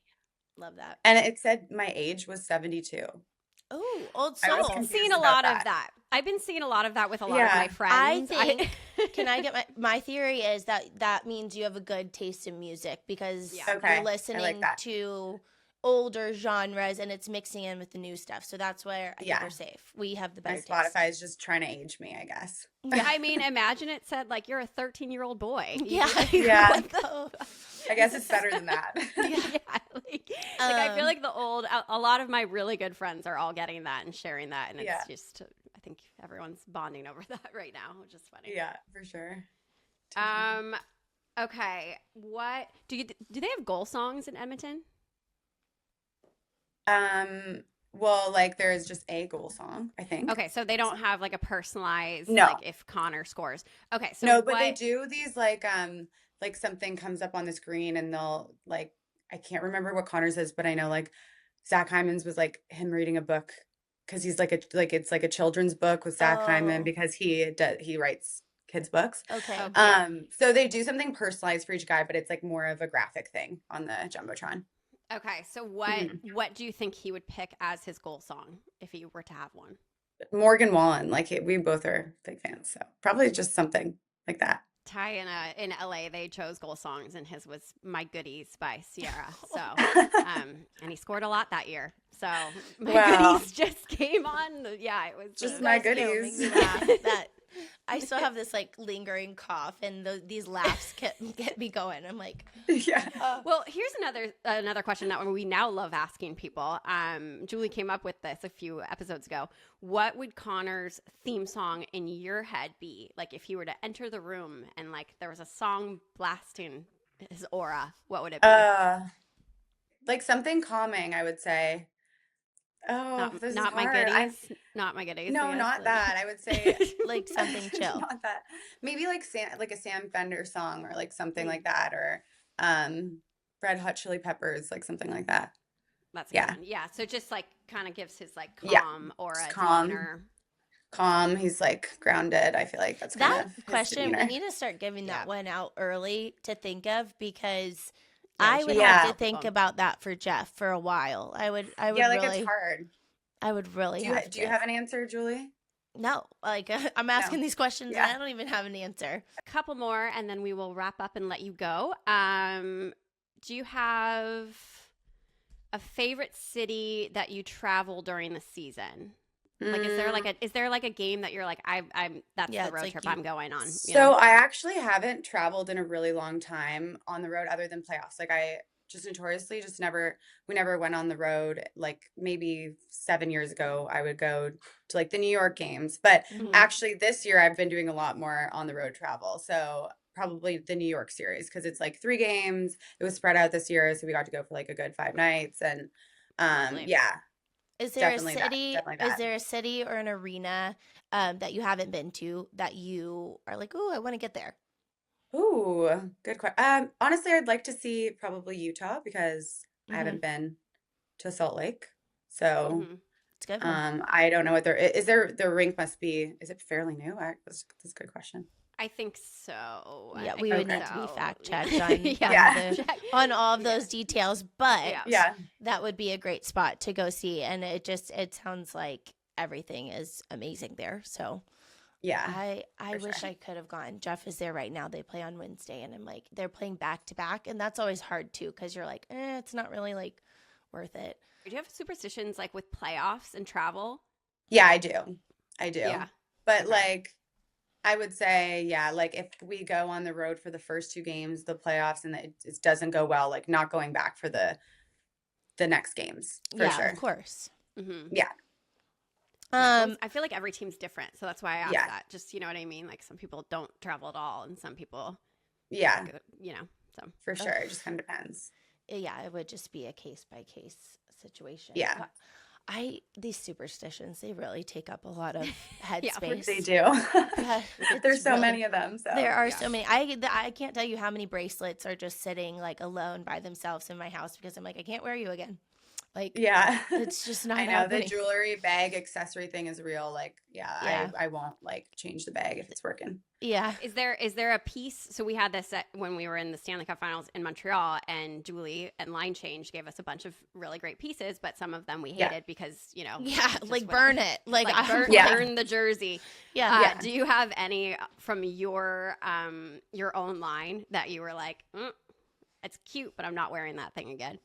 [SPEAKER 3] love that.
[SPEAKER 2] And it said my age was 72.
[SPEAKER 3] Oh, old
[SPEAKER 2] I was
[SPEAKER 3] soul.
[SPEAKER 1] I've
[SPEAKER 2] confused
[SPEAKER 1] seen a
[SPEAKER 2] about
[SPEAKER 1] lot
[SPEAKER 2] that.
[SPEAKER 1] of that. I've been seeing a lot of that with a lot of
[SPEAKER 2] Yeah.
[SPEAKER 1] my friends.
[SPEAKER 3] think- Can I get my theory is that means you have a good taste in music because
[SPEAKER 1] Yeah.
[SPEAKER 2] Okay, I
[SPEAKER 3] you're
[SPEAKER 2] like
[SPEAKER 3] listening
[SPEAKER 2] that.
[SPEAKER 3] to older genres and it's mixing in with the new stuff. So that's where I think
[SPEAKER 2] Yeah.
[SPEAKER 3] we're safe. We have the
[SPEAKER 2] My
[SPEAKER 3] better taste.
[SPEAKER 2] Spotify is just trying to age me, I guess.
[SPEAKER 3] Yeah.
[SPEAKER 1] I mean, imagine it said like you're a 13-year-old boy. You'd be
[SPEAKER 3] Yeah.
[SPEAKER 1] like,
[SPEAKER 2] Yeah.
[SPEAKER 1] what the-
[SPEAKER 2] I guess it's better than that.
[SPEAKER 1] yeah, like I feel
[SPEAKER 3] Um,
[SPEAKER 1] like a lot of my really good friends are all getting that and sharing that, and it's
[SPEAKER 2] Yeah.
[SPEAKER 1] just I think everyone's bonding over that right now, which is funny.
[SPEAKER 2] Yeah, for sure. Too funny.
[SPEAKER 1] Okay. What do they have goal songs in Edmonton?
[SPEAKER 2] Well, like there is just a goal song, I think.
[SPEAKER 1] Okay, so they don't have like a personalized
[SPEAKER 2] No.
[SPEAKER 1] like if Connor scores. Okay, so
[SPEAKER 2] No, but they
[SPEAKER 1] what-
[SPEAKER 2] do these like something comes up on the screen and they'll like I can't remember what Connor says, but I know like Zach Hyman's was like him reading a book because he's like it's like a children's book with Zach Hyman
[SPEAKER 3] Oh.
[SPEAKER 2] because he writes kids books.
[SPEAKER 3] Okay.
[SPEAKER 1] Oh, yeah.
[SPEAKER 2] So they do something personalized for each guy, but it's like more of a graphic thing on the Jumbotron.
[SPEAKER 1] Okay, so what do you think he would pick as his goal song if he were to have one?
[SPEAKER 2] Morgan Wallen, like we both are big fans, so probably just something like that.
[SPEAKER 1] Ty in LA, they chose goal songs, and his was "My Goodies" by Sierra. So, and he scored a lot that year. So, "My
[SPEAKER 2] Wow.
[SPEAKER 1] Goodies" just came on. Yeah, it was
[SPEAKER 2] Just
[SPEAKER 3] You
[SPEAKER 2] My
[SPEAKER 3] guys can't
[SPEAKER 2] Goodies.
[SPEAKER 3] make me laugh. That I still have this like lingering cough, and these laughs get me going. I'm like,
[SPEAKER 2] Yeah.
[SPEAKER 1] Well, here's another question that we now love asking people. Julie came up with this a few episodes ago. What would Connor's theme song in your head be? Like if you were to enter the room and like there was a song blasting his aura, what would it be?
[SPEAKER 2] Like something calming, I would say. Oh, this
[SPEAKER 1] not
[SPEAKER 2] is
[SPEAKER 1] my
[SPEAKER 2] hard.
[SPEAKER 1] goodies. Not my goodies.
[SPEAKER 2] No,
[SPEAKER 1] I guess.
[SPEAKER 2] not that. I would say
[SPEAKER 3] like something chill.
[SPEAKER 2] not that. Maybe like a Sam Fender song or like something
[SPEAKER 1] Mm.
[SPEAKER 2] like that, or Red Hot Chili Peppers, like something like that.
[SPEAKER 1] That's
[SPEAKER 2] Yeah.
[SPEAKER 1] good. Yeah. So just like kind of gives his like
[SPEAKER 2] Yeah.
[SPEAKER 1] calm aura,
[SPEAKER 2] Just calm.
[SPEAKER 1] demeanor.
[SPEAKER 2] Calm. He's like grounded. I feel like that's kind
[SPEAKER 3] That
[SPEAKER 2] of his
[SPEAKER 3] question, we
[SPEAKER 2] demeanor.
[SPEAKER 3] need to start giving that
[SPEAKER 1] Yeah.
[SPEAKER 3] one out early to think of, because
[SPEAKER 1] Yeah,
[SPEAKER 3] I
[SPEAKER 1] she
[SPEAKER 3] would
[SPEAKER 2] should
[SPEAKER 3] have
[SPEAKER 2] have
[SPEAKER 3] to think
[SPEAKER 1] them.
[SPEAKER 3] about that for Jeff for a while. I would
[SPEAKER 2] Yeah, like
[SPEAKER 3] really,
[SPEAKER 2] it's hard.
[SPEAKER 3] I would really have
[SPEAKER 2] Do you
[SPEAKER 3] to.
[SPEAKER 2] have an answer, Julie?
[SPEAKER 3] No, like I'm asking these questions
[SPEAKER 2] Yeah.
[SPEAKER 3] and I don't even have an answer.
[SPEAKER 1] A couple more, and then we will wrap up and let you go. Do you have a favorite city that you travel during the season? Like, is there like a game that you're like, I'm that's
[SPEAKER 3] Yeah,
[SPEAKER 1] the
[SPEAKER 3] it's
[SPEAKER 1] road
[SPEAKER 3] like
[SPEAKER 1] trip
[SPEAKER 3] you-
[SPEAKER 1] I'm going on?
[SPEAKER 2] So I actually haven't traveled in a really long time on the road other than playoffs. Like I just notoriously we never went on the road. Like maybe 7 years ago, I would go to like the New York games. But
[SPEAKER 3] Mhm.
[SPEAKER 2] actually this year I've been doing a lot more on the road travel. So probably the New York series because it's like 3 games. It was spread out this year. So we got to go for like a good 5 nights. And
[SPEAKER 1] Lovely.
[SPEAKER 2] yeah.
[SPEAKER 3] Is there
[SPEAKER 2] Definitely
[SPEAKER 3] a
[SPEAKER 2] that,
[SPEAKER 3] city?
[SPEAKER 2] definitely
[SPEAKER 3] Is
[SPEAKER 2] that.
[SPEAKER 3] there a city or an arena that you haven't been to that you are like, oh, I want to get there?
[SPEAKER 2] Ooh, good question. Honestly, I'd like to see probably Utah because I
[SPEAKER 3] Mhm.
[SPEAKER 2] haven't been to Salt Lake. So
[SPEAKER 1] Mhm.
[SPEAKER 3] It's a good one.
[SPEAKER 2] I don't know what is there the rink must be, is it fairly new? That's a good question.
[SPEAKER 1] I think so.
[SPEAKER 3] Yeah,
[SPEAKER 1] I
[SPEAKER 3] we
[SPEAKER 1] think
[SPEAKER 3] would need to be
[SPEAKER 1] so.
[SPEAKER 3] fact checked on,
[SPEAKER 2] Yeah.
[SPEAKER 3] on all of those details, but
[SPEAKER 1] Yeah.
[SPEAKER 2] Yeah.
[SPEAKER 3] that would be a great spot to go see. And it sounds like everything is amazing there. So
[SPEAKER 2] Yeah.
[SPEAKER 3] I
[SPEAKER 2] for
[SPEAKER 3] wish
[SPEAKER 2] sure.
[SPEAKER 3] I could have gone. Jeff is there right now. They play on Wednesday, and I'm like, they're playing back to back, and that's always hard too because you're like, it's not really like worth it.
[SPEAKER 1] Do you have superstitions like with playoffs and travel?
[SPEAKER 2] Yeah, I do. I do.
[SPEAKER 1] Yeah.
[SPEAKER 2] But
[SPEAKER 1] Okay.
[SPEAKER 2] like I would say, yeah, like if we go on the road for the first 2 games, the playoffs, and it doesn't go well, like not going back for the next games for
[SPEAKER 3] yeah,
[SPEAKER 2] sure.
[SPEAKER 3] of course.
[SPEAKER 1] Mm-hmm.
[SPEAKER 2] Yeah.
[SPEAKER 1] I feel like every team's different, so that's why I asked
[SPEAKER 2] Yeah.
[SPEAKER 1] that. Just you know what I mean? Like some people don't travel at all, and some people,
[SPEAKER 2] Yeah,
[SPEAKER 1] go, you know. So
[SPEAKER 2] for sure. It just kind of depends.
[SPEAKER 3] Yeah, it would just be a case by case situation.
[SPEAKER 2] Yeah.
[SPEAKER 3] But these superstitions, they really take up a lot of
[SPEAKER 1] Yeah,
[SPEAKER 3] headspace.
[SPEAKER 2] They do.
[SPEAKER 3] Yeah,
[SPEAKER 2] There's
[SPEAKER 3] it's
[SPEAKER 2] so
[SPEAKER 3] really-
[SPEAKER 2] many of them. So
[SPEAKER 3] There are
[SPEAKER 2] yeah.
[SPEAKER 3] so many. I can't tell you how many bracelets are just sitting like alone by themselves in my house because I'm like, I can't wear you again. Like,
[SPEAKER 2] Yeah.
[SPEAKER 3] it's just not
[SPEAKER 2] I know
[SPEAKER 3] happening.
[SPEAKER 2] the jewelry bag accessory thing is real. Like,
[SPEAKER 3] Yeah.
[SPEAKER 2] I won't like change the bag if it's working.
[SPEAKER 3] Yeah.
[SPEAKER 1] is there a piece? So we had this when we were in the Stanley Cup Finals in Montreal, and Julie and Line Change gave us a bunch of really great pieces, but some of them we
[SPEAKER 2] Yeah.
[SPEAKER 1] hated because you know,
[SPEAKER 3] Yeah,
[SPEAKER 1] it's just
[SPEAKER 3] like
[SPEAKER 1] whatever.
[SPEAKER 3] burn it. Like,
[SPEAKER 1] Like burn,
[SPEAKER 2] Yeah.
[SPEAKER 1] burn the jersey.
[SPEAKER 3] yeah.
[SPEAKER 2] Yeah.
[SPEAKER 1] Do you have any from your own line that you were like, it's cute, but I'm not wearing that thing again?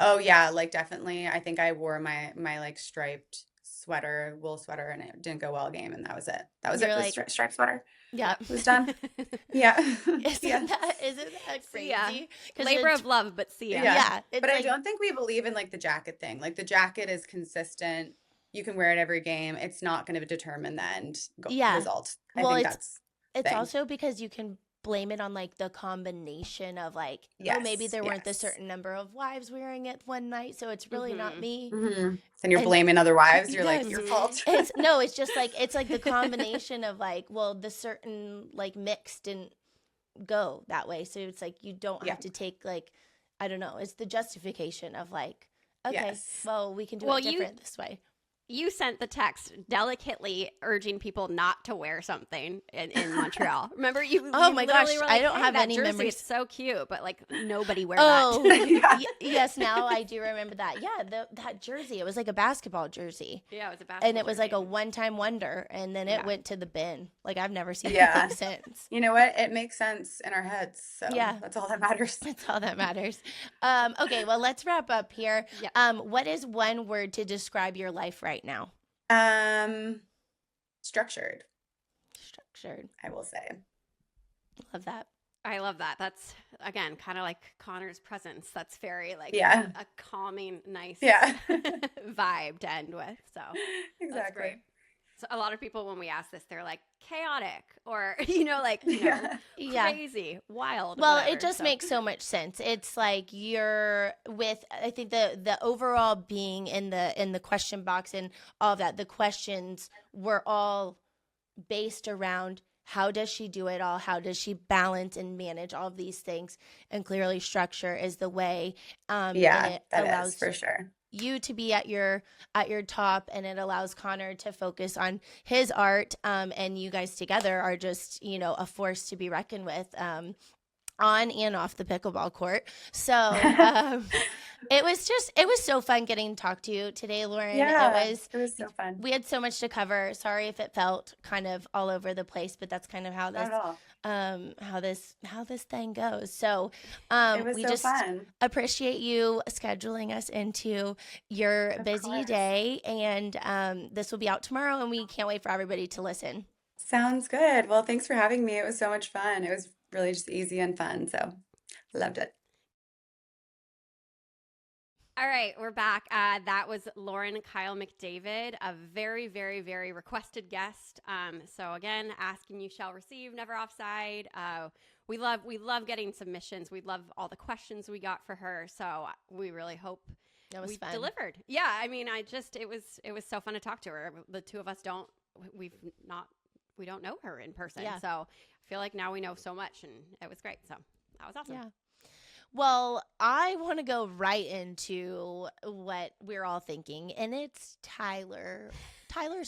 [SPEAKER 2] Oh yeah, like definitely. I think I wore my like striped sweater, wool sweater, and it didn't go well a game, and that was it. That was
[SPEAKER 3] You're
[SPEAKER 2] it. The
[SPEAKER 3] like-
[SPEAKER 2] striped sweater
[SPEAKER 3] Yeah.
[SPEAKER 2] was done. Yeah.
[SPEAKER 3] Isn't
[SPEAKER 2] Yeah.
[SPEAKER 3] that crazy?
[SPEAKER 1] Yeah.
[SPEAKER 3] 'Cause
[SPEAKER 1] Labor
[SPEAKER 3] it's-
[SPEAKER 1] of love, but see ya.
[SPEAKER 2] Yeah.
[SPEAKER 3] Yeah. It's
[SPEAKER 2] But I
[SPEAKER 3] like,
[SPEAKER 2] don't think we believe in like the jacket thing. Like the jacket is consistent. You can wear it every game. It's not going to determine the end
[SPEAKER 3] Yeah.
[SPEAKER 2] result. I
[SPEAKER 3] Well,
[SPEAKER 2] think
[SPEAKER 3] it's
[SPEAKER 2] that's thing.
[SPEAKER 3] also because you can blame it on like the combination of like, maybe
[SPEAKER 2] Yes,
[SPEAKER 3] there weren't the
[SPEAKER 2] yes.
[SPEAKER 3] certain number of wives wearing it one night, so it's really not
[SPEAKER 1] Mhm.
[SPEAKER 3] me.
[SPEAKER 2] Mhm. Then you're
[SPEAKER 3] And-
[SPEAKER 2] blaming other wives. You're
[SPEAKER 3] Yes.
[SPEAKER 2] like, your
[SPEAKER 1] Mhm.
[SPEAKER 2] fault.
[SPEAKER 3] It's just like it's like the combination of like, well, the certain like mix didn't go that way, so it's like you don't
[SPEAKER 2] Yeah.
[SPEAKER 3] have to take like, I don't know, it's the justification of like, okay,
[SPEAKER 2] Yes.
[SPEAKER 3] well, we can do
[SPEAKER 1] Well,
[SPEAKER 3] it
[SPEAKER 1] you-
[SPEAKER 3] different this way.
[SPEAKER 1] You sent the text delicately urging people not to wear something in Montreal. Remember, you?
[SPEAKER 3] Oh
[SPEAKER 1] you
[SPEAKER 3] my
[SPEAKER 1] literally
[SPEAKER 3] gosh,
[SPEAKER 1] were
[SPEAKER 3] I
[SPEAKER 1] like,
[SPEAKER 3] don't
[SPEAKER 1] "Hey,
[SPEAKER 3] have
[SPEAKER 1] that
[SPEAKER 3] any
[SPEAKER 1] jersey
[SPEAKER 3] memories."
[SPEAKER 1] is so cute, but like nobody wear
[SPEAKER 3] Oh,
[SPEAKER 1] that.
[SPEAKER 2] Yeah.
[SPEAKER 3] yes, now I do remember that. Yeah, that jersey, it was like a basketball jersey.
[SPEAKER 1] Yeah, it was a basketball.
[SPEAKER 3] And it was like a
[SPEAKER 1] jersey.
[SPEAKER 3] one-time wonder, and then it
[SPEAKER 1] Yeah.
[SPEAKER 3] went to the bin. Like, I've never seen
[SPEAKER 2] Yeah.
[SPEAKER 3] anything since.
[SPEAKER 2] You know what? It makes sense in our heads. So
[SPEAKER 3] Yeah.
[SPEAKER 2] that's all that matters.
[SPEAKER 3] That's all that matters. Okay, well, let's wrap up here.
[SPEAKER 1] Yeah.
[SPEAKER 3] What is one word to describe your life right now?
[SPEAKER 2] Structured,
[SPEAKER 3] Structured.
[SPEAKER 2] I will say.
[SPEAKER 3] Love that.
[SPEAKER 1] I love that. That's again kind of like Connor's presence. That's very like
[SPEAKER 2] Yeah.
[SPEAKER 1] a calming, nice
[SPEAKER 2] Yeah.
[SPEAKER 1] vibe to end with. So that's
[SPEAKER 2] Exactly.
[SPEAKER 1] great. So a lot of people when we ask this, they're like chaotic or like
[SPEAKER 2] Yeah.
[SPEAKER 3] Yeah.
[SPEAKER 1] crazy, wild.
[SPEAKER 3] Well,
[SPEAKER 1] whatever.
[SPEAKER 3] it just
[SPEAKER 1] So-
[SPEAKER 3] makes so much sense. It's like you're with, I think the overall being in the question box and all of that, the questions were all based around how does she do it all? How does she balance and manage all of these things? And clearly structure is the way. And
[SPEAKER 2] Yeah,
[SPEAKER 3] it
[SPEAKER 2] that
[SPEAKER 3] allows
[SPEAKER 2] is for sure.
[SPEAKER 3] you to be at your top, and it allows Connor to focus on his art, and you guys together are just a force to be reckoned with, on and off the pickleball court. So it was so fun getting to talk to you today, Lauren.
[SPEAKER 2] Yeah,
[SPEAKER 3] it
[SPEAKER 2] was so fun.
[SPEAKER 3] We had so much to cover. Sorry if it felt kind of all over the place, but that's kind of how
[SPEAKER 2] Not
[SPEAKER 3] this
[SPEAKER 2] at all.
[SPEAKER 3] how this thing goes. So
[SPEAKER 2] It was
[SPEAKER 3] we
[SPEAKER 2] so
[SPEAKER 3] just
[SPEAKER 2] fun.
[SPEAKER 3] appreciate you scheduling us into your
[SPEAKER 2] Of
[SPEAKER 3] busy
[SPEAKER 2] course.
[SPEAKER 3] day, and this will be out tomorrow, and we can't wait for everybody to listen.
[SPEAKER 2] Sounds good. Well, thanks for having me. It was so much fun. It was really just easy and fun. So loved it.
[SPEAKER 1] All right, we're back. That was Lauren Kyle McDavid, a very, very, very requested guest. So again, asking you shall receive, never offside. We love getting submissions. We love all the questions we got for her. So we really hope
[SPEAKER 3] That was
[SPEAKER 1] we
[SPEAKER 3] fun.
[SPEAKER 1] delivered. Yeah, I mean, it was so fun to talk to her. The two of us we don't know her in person.
[SPEAKER 3] Yeah.
[SPEAKER 1] So I feel like now we know so much, and it was great. So that was awesome.
[SPEAKER 3] Yeah. Well, I want to go right into what we're all thinking, and it's Tyler's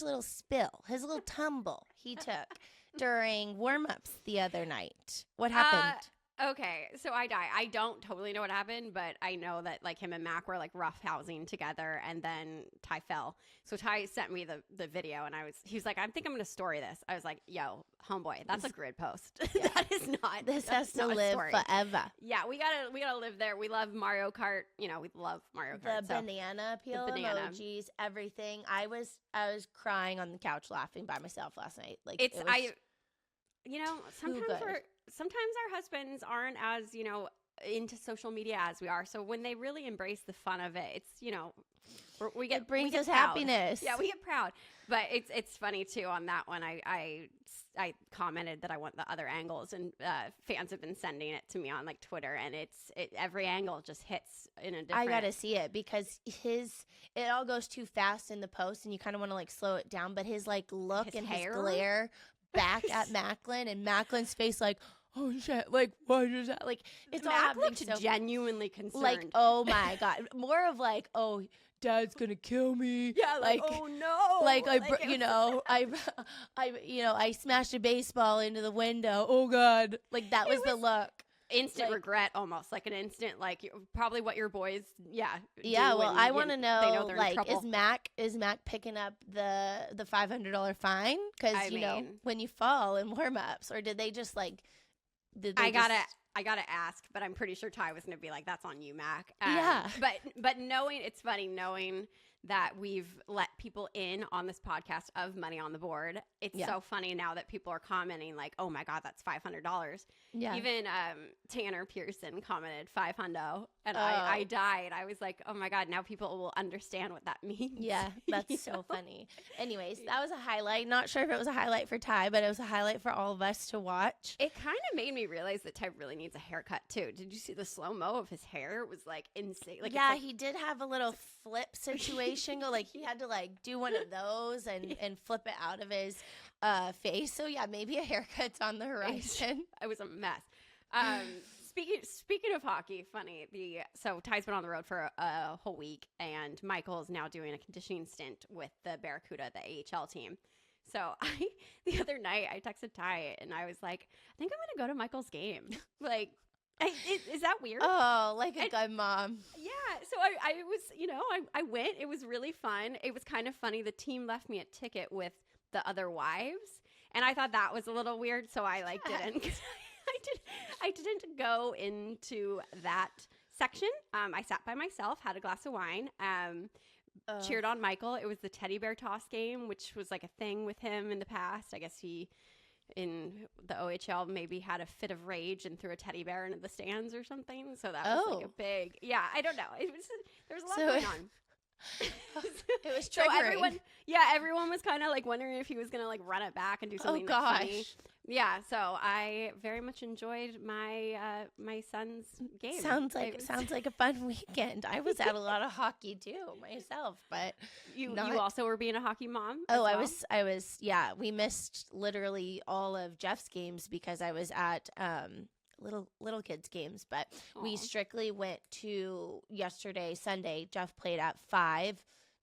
[SPEAKER 3] little spill, his little tumble he took during warm-ups the other night. What happened?
[SPEAKER 1] Okay, so I don't totally know what happened, but I know that like him and Mac were like roughhousing together, and then Ty fell. So Ty sent me the video, and he was like, I think I'm gonna story this. I was like, yo, homeboy, that's a grid post. That is not.
[SPEAKER 3] This has
[SPEAKER 1] that's
[SPEAKER 3] to
[SPEAKER 1] not a
[SPEAKER 3] live
[SPEAKER 1] story.
[SPEAKER 3] forever.
[SPEAKER 1] Yeah, we gotta live there. We love Mario Kart. We love Mario Kart.
[SPEAKER 3] The
[SPEAKER 1] so.
[SPEAKER 3] banana peel
[SPEAKER 1] banana.
[SPEAKER 3] emojis, everything. I was crying on the couch laughing by myself last night. Like
[SPEAKER 1] It's
[SPEAKER 3] it was
[SPEAKER 1] sometimes
[SPEAKER 3] good.
[SPEAKER 1] sometimes our husbands aren't as into social media as we are. So when they really embrace the fun of it, it's we get
[SPEAKER 3] it brings
[SPEAKER 1] we get
[SPEAKER 3] us
[SPEAKER 1] proud.
[SPEAKER 3] happiness.
[SPEAKER 1] Yeah, we get proud. But it's funny too on that one. I commented that I want the other angles, and fans have been sending it to me on like Twitter, and every angle just hits in a different.
[SPEAKER 3] I gotta see it because it all goes too fast in the post, and you kind of want to like slow it down. But his like look
[SPEAKER 1] His
[SPEAKER 3] and
[SPEAKER 1] hair?
[SPEAKER 3] his glare back at Macklin, and Macklin's face like, oh shit, like what is that? Like it's all
[SPEAKER 1] Mac
[SPEAKER 3] happening
[SPEAKER 1] looked
[SPEAKER 3] so
[SPEAKER 1] genuinely concerned.
[SPEAKER 3] like, oh my god, more of like, oh, Dad's gonna kill me.
[SPEAKER 1] yeah, like oh no,
[SPEAKER 3] Like
[SPEAKER 1] it was-
[SPEAKER 3] I smashed a baseball into the window. Oh God! Like that was the look.
[SPEAKER 1] instant
[SPEAKER 3] like-
[SPEAKER 1] regret, almost like an instant probably what your boys do
[SPEAKER 3] Yeah. Well,
[SPEAKER 1] when,
[SPEAKER 3] I want to
[SPEAKER 1] they
[SPEAKER 3] know,
[SPEAKER 1] they're in
[SPEAKER 3] like,
[SPEAKER 1] trouble.
[SPEAKER 3] is Mac picking up the $500 fine?
[SPEAKER 1] I
[SPEAKER 3] Because
[SPEAKER 1] mean-
[SPEAKER 3] when you fall in warm ups, or did they just like? Did they
[SPEAKER 1] I
[SPEAKER 3] just-
[SPEAKER 1] gotta ask, but I'm pretty sure Ty was gonna be like, "That's on you, Mac."
[SPEAKER 3] Yeah.
[SPEAKER 1] But it's funny knowing that we've let people in on this podcast of Money on the Board. It's
[SPEAKER 3] Yeah.
[SPEAKER 1] so funny now that people are commenting like, "Oh my God, that's $500."
[SPEAKER 3] Yeah.
[SPEAKER 1] Even Tanner Pearson commented $500, and
[SPEAKER 3] Oh.
[SPEAKER 1] I died. I was like, "Oh my God, now people will understand what that means."
[SPEAKER 3] Yeah, that's
[SPEAKER 1] You
[SPEAKER 3] so
[SPEAKER 1] know?
[SPEAKER 3] funny. Anyways, that was a highlight. Not sure if it was a highlight for Ty, but it was a highlight for all of us to watch.
[SPEAKER 1] It kind of made me realize that Ty really needs a haircut too. Did you see the slow mo of his hair? It was like insane. Like,
[SPEAKER 3] Yeah,
[SPEAKER 1] it's like,
[SPEAKER 3] he did have a little flip situation go. Like he had to like do one of those and flip it out of his face. So yeah, maybe a haircut's on the horizon.
[SPEAKER 1] it was a mess. speaking of hockey, funny. So Ty's been on the road for a whole week, and Michael is now doing a conditioning stint with the Barracuda, the AHL team. So the other night I texted Ty and I was like, I think I'm gonna go to Michael's game. Like, is that weird?
[SPEAKER 3] Oh, like a good mom.
[SPEAKER 1] Yeah. So I was, I went. It was really fun. It was kind of funny. The team left me a ticket with the other wives, and I thought that was a little weird. So I didn't. I didn't go into that section. I sat by myself, had a glass of wine, cheered on Michael. It was the teddy bear toss game, which was like a thing with him in the past. I guess he, in the OHL, maybe had a fit of rage and threw a teddy bear into the stands or something. So that was like a big, I don't know. There was a lot going on.
[SPEAKER 3] It was
[SPEAKER 1] so
[SPEAKER 3] triggering.
[SPEAKER 1] everyone was kind of like wondering if he was gonna like run it back and do something funny. Yeah, so I very much enjoyed my my son's game.
[SPEAKER 3] Sounds like a fun weekend. I was at a lot of hockey too myself, but
[SPEAKER 1] you also were being a hockey mom.
[SPEAKER 3] Oh, well? I was. Yeah, we missed literally all of Jeff's games because I was at little kids games, but we strictly went to yesterday, Sunday. Jeff played at 5.